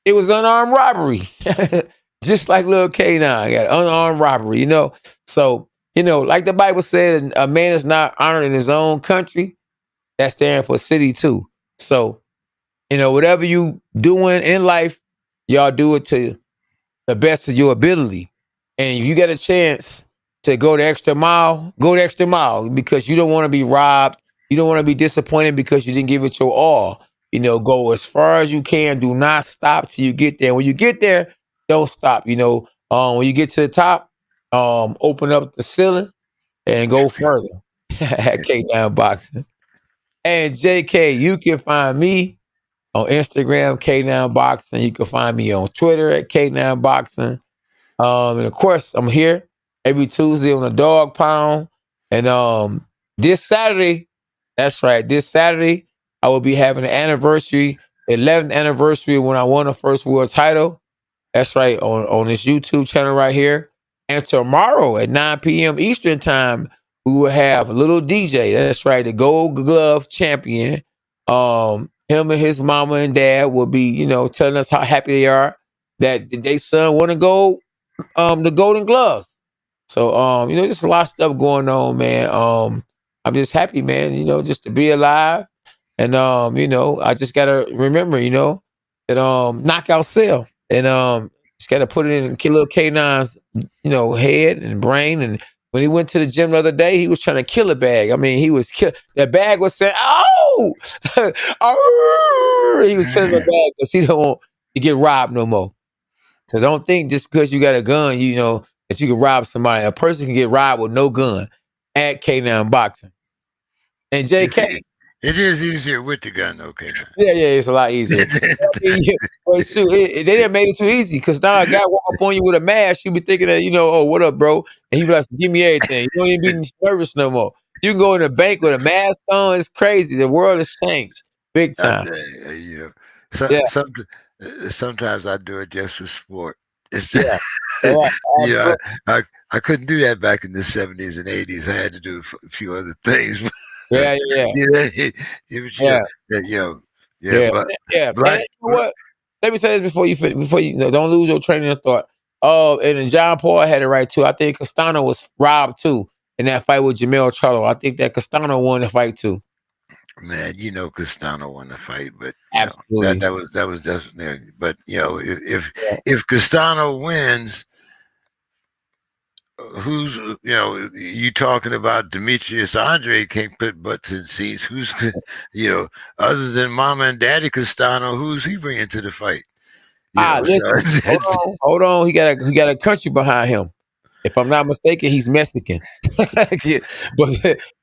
it was unarmed robbery. Just like Lil K9 got unarmed robbery, So, like the Bible said, a man is not honored in his own country. That stands for city too. So, whatever you doing in life, y'all do it to the best of your ability. And if you get a chance to go the extra mile, go the extra mile because you don't want to be robbed. You don't want to be disappointed because you didn't give it your all. Go as far as you can. Do not stop till you get there. When you get there, don't stop. When you get to the top, open up the ceiling and go further. At K9 Boxing. And JK, you can find me on Instagram, K9 Boxing. You can find me on Twitter at K9 Boxing. And of course, I'm here every Tuesday on the Dawg Pound. And this Saturday, that's right, this Saturday, I will be having an anniversary, 11th anniversary when I won the first world title. That's right, on this YouTube channel right here. And tomorrow at 9 p.m. Eastern time, we will have a little DJ. That's right, the Gold Glove champion. Him and his mama and dad will be, telling us how happy they are that their son won the Golden Gloves. So, just a lot of stuff going on, man. I'm just happy, man, just to be alive. And, I just got to remember, that knockout sale. And just got to put it in little K9's, head and brain. And when he went to the gym the other day, he was trying to kill a bag. I mean, that bag was saying, oh, he was killing the bag because he don't want to get robbed no more. So don't think just because you got a gun, that you can rob somebody. A person can get robbed with no gun at K9 Boxing. And JK. It is easier with the gun, though, K9. Yeah, it's a lot easier. But shoot, they didn't make it too easy because now a guy walk up on you with a mask, you be thinking that, oh, what up, bro? And he be like, give me everything. You don't even be nervous no more. You can go in the bank with a mask on. It's crazy. The world has changed big time. Sometimes I do it just for sport. It's just, I couldn't do that back in the 70s and 80s. I had to do a few other things. Yeah. But, Man, what? Let me say this before you don't lose your training of thought. And John Paul had it right too. I think Castano was robbed too in that fight with Jamel Charlo. I think that Castano won the fight too. Man, Castano won the fight, but absolutely that was definitely. But if Castano wins, who's you talking about? Demetrius Andre can't put butts in seats. Who's other than Mama and Daddy Castano, who's he bringing to the fight? Listen, hold on. He got a country behind him. If I'm not mistaken, he's Mexican. But at the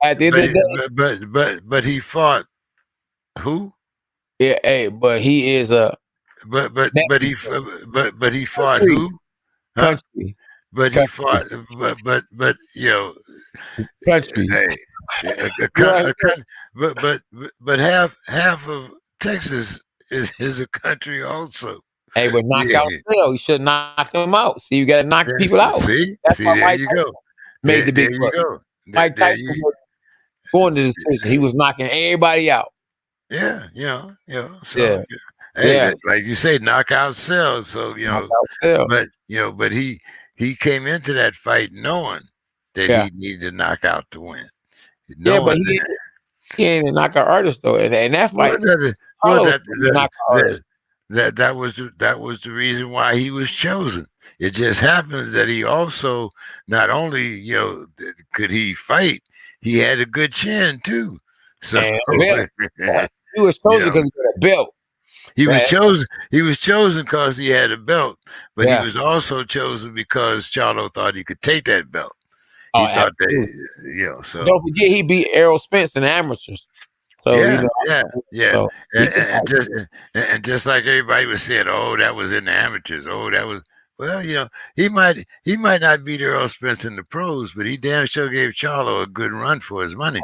end of the day, but he fought who? Yeah, hey, but he is a. But he fought who? Country. But he fought. But country. But half of Texas is a country also. Hey, but knockout sale. You should knock them out. See, you got to knock people out. That's why Mike you go. Made the big there you go. Mike Tyson was going to the decision. He was knocking everybody out. Yeah, So, hey, like you say, knockout sells. So but he came into that fight knowing that he needed to knock out to win. But he ain't a knockout artist though. And that fight, that was the reason why he was chosen. It just happens that he also not only could he fight, he had a good chin too. So And a belt. He was you chosen know because he got a belt, he was man. chosen. He was chosen because he had a belt, but he Yeah. was also chosen because Charlo thought he could take that belt. Oh, He thought absolutely. that Don't so. forget he beat Errol Spence in the amateurs. So, Yeah, yeah, yeah, so he and, can and fight. just and just like everybody was saying, oh, that was in the amateurs. Oh, that was well, he might not beat Earl Spence in the pros, but he damn sure gave Charlo a good run for his money.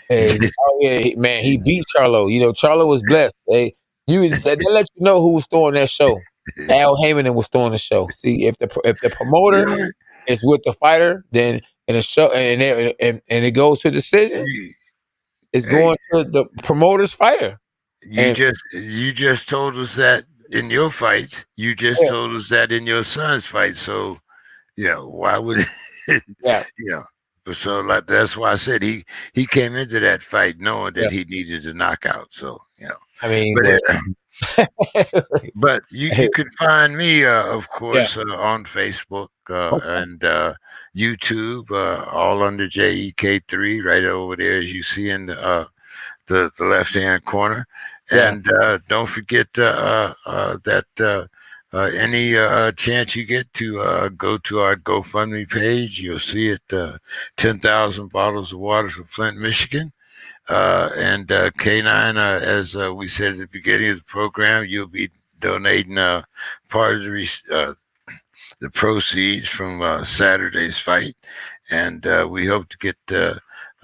Oh yeah, man, he beat Charlo. Charlo was blessed. They let you know who was throwing that show. Al Heyman was throwing the show. See, if the promoter Really? is with the fighter, then in the show and it goes to decision, You- it's Hey, going to the promoter's fighter. you And just told us that in your fights. You just yeah, told us that in your son's fight. So why would it, yeah, you know? So like that's why I said he came into that fight knowing yeah. that he needed a knockout. So I mean, but but but you can find me, of yeah, course, on Facebook okay, and YouTube, all under JEK3, right over there as you see in the left hand corner. yeah, And don't forget that any chance you get to go to our GoFundMe page, you'll see it 10,000 bottles of water for Flint, Michigan. And K9, as we said at the beginning of the program, you'll be donating part of the proceeds from Saturday's fight, and we hope to get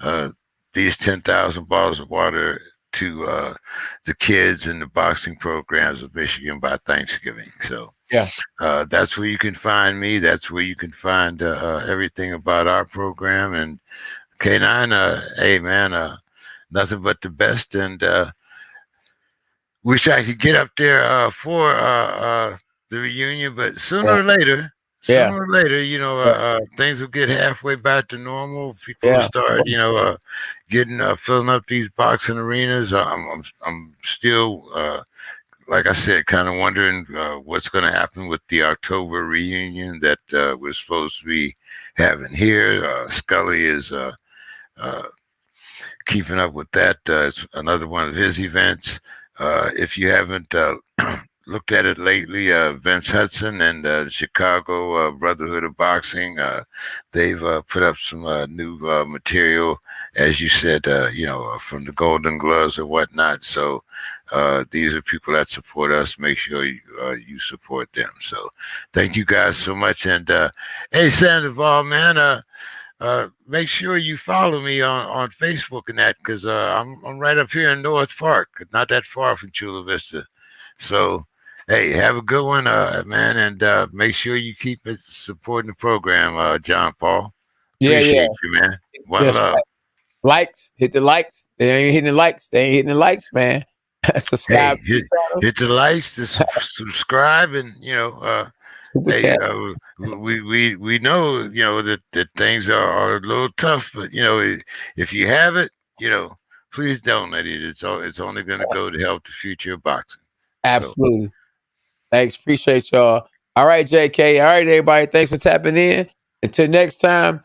uh, these 10,000 bottles of water to the kids in the boxing programs of Michigan by Thanksgiving. So yeah. that's where you can find me. That's where you can find everything about our program. And K9, hey man, nothing but the best. And wish I could get up there for the reunion, but Yeah, yeah, sooner or later, yeah, things will get halfway back to normal. People will yeah. start, getting filling up these boxing arenas. I'm still, like I said, kind of wondering what's going to happen with the October reunion that we're supposed to be having here. Scully is. Uh, Keeping up with that. It's another one of his events. If you haven't looked at it lately, Vince Hudson and the Chicago Brotherhood of Boxing, they've put up some new material, as you said, from the Golden Gloves or whatnot. So these are people that support us. Make sure you support them. So thank you guys so much. And hey, Sandoval, man, make sure you follow me on Facebook and that because I'm right up here in North Park, not that far from Chula Vista. So, hey, have a good one, man, and make sure you keep it supporting the program, John Paul. Yeah, yeah. Appreciate you, man. One That's love. right. Likes, hit the likes. They ain't hitting the likes. They ain't hitting the likes, man. Hey, Subscribe to the channel. hit the likes, to subscribe, and Super hey, chat. we know that things are a little tough, but if you have it, please donate it. It's only going to go to help the future of boxing. So Absolutely. Thanks. Appreciate y'all. All right, JK. All right, everybody. Thanks for tapping in. Until next time.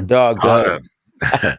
Dogs up. holla.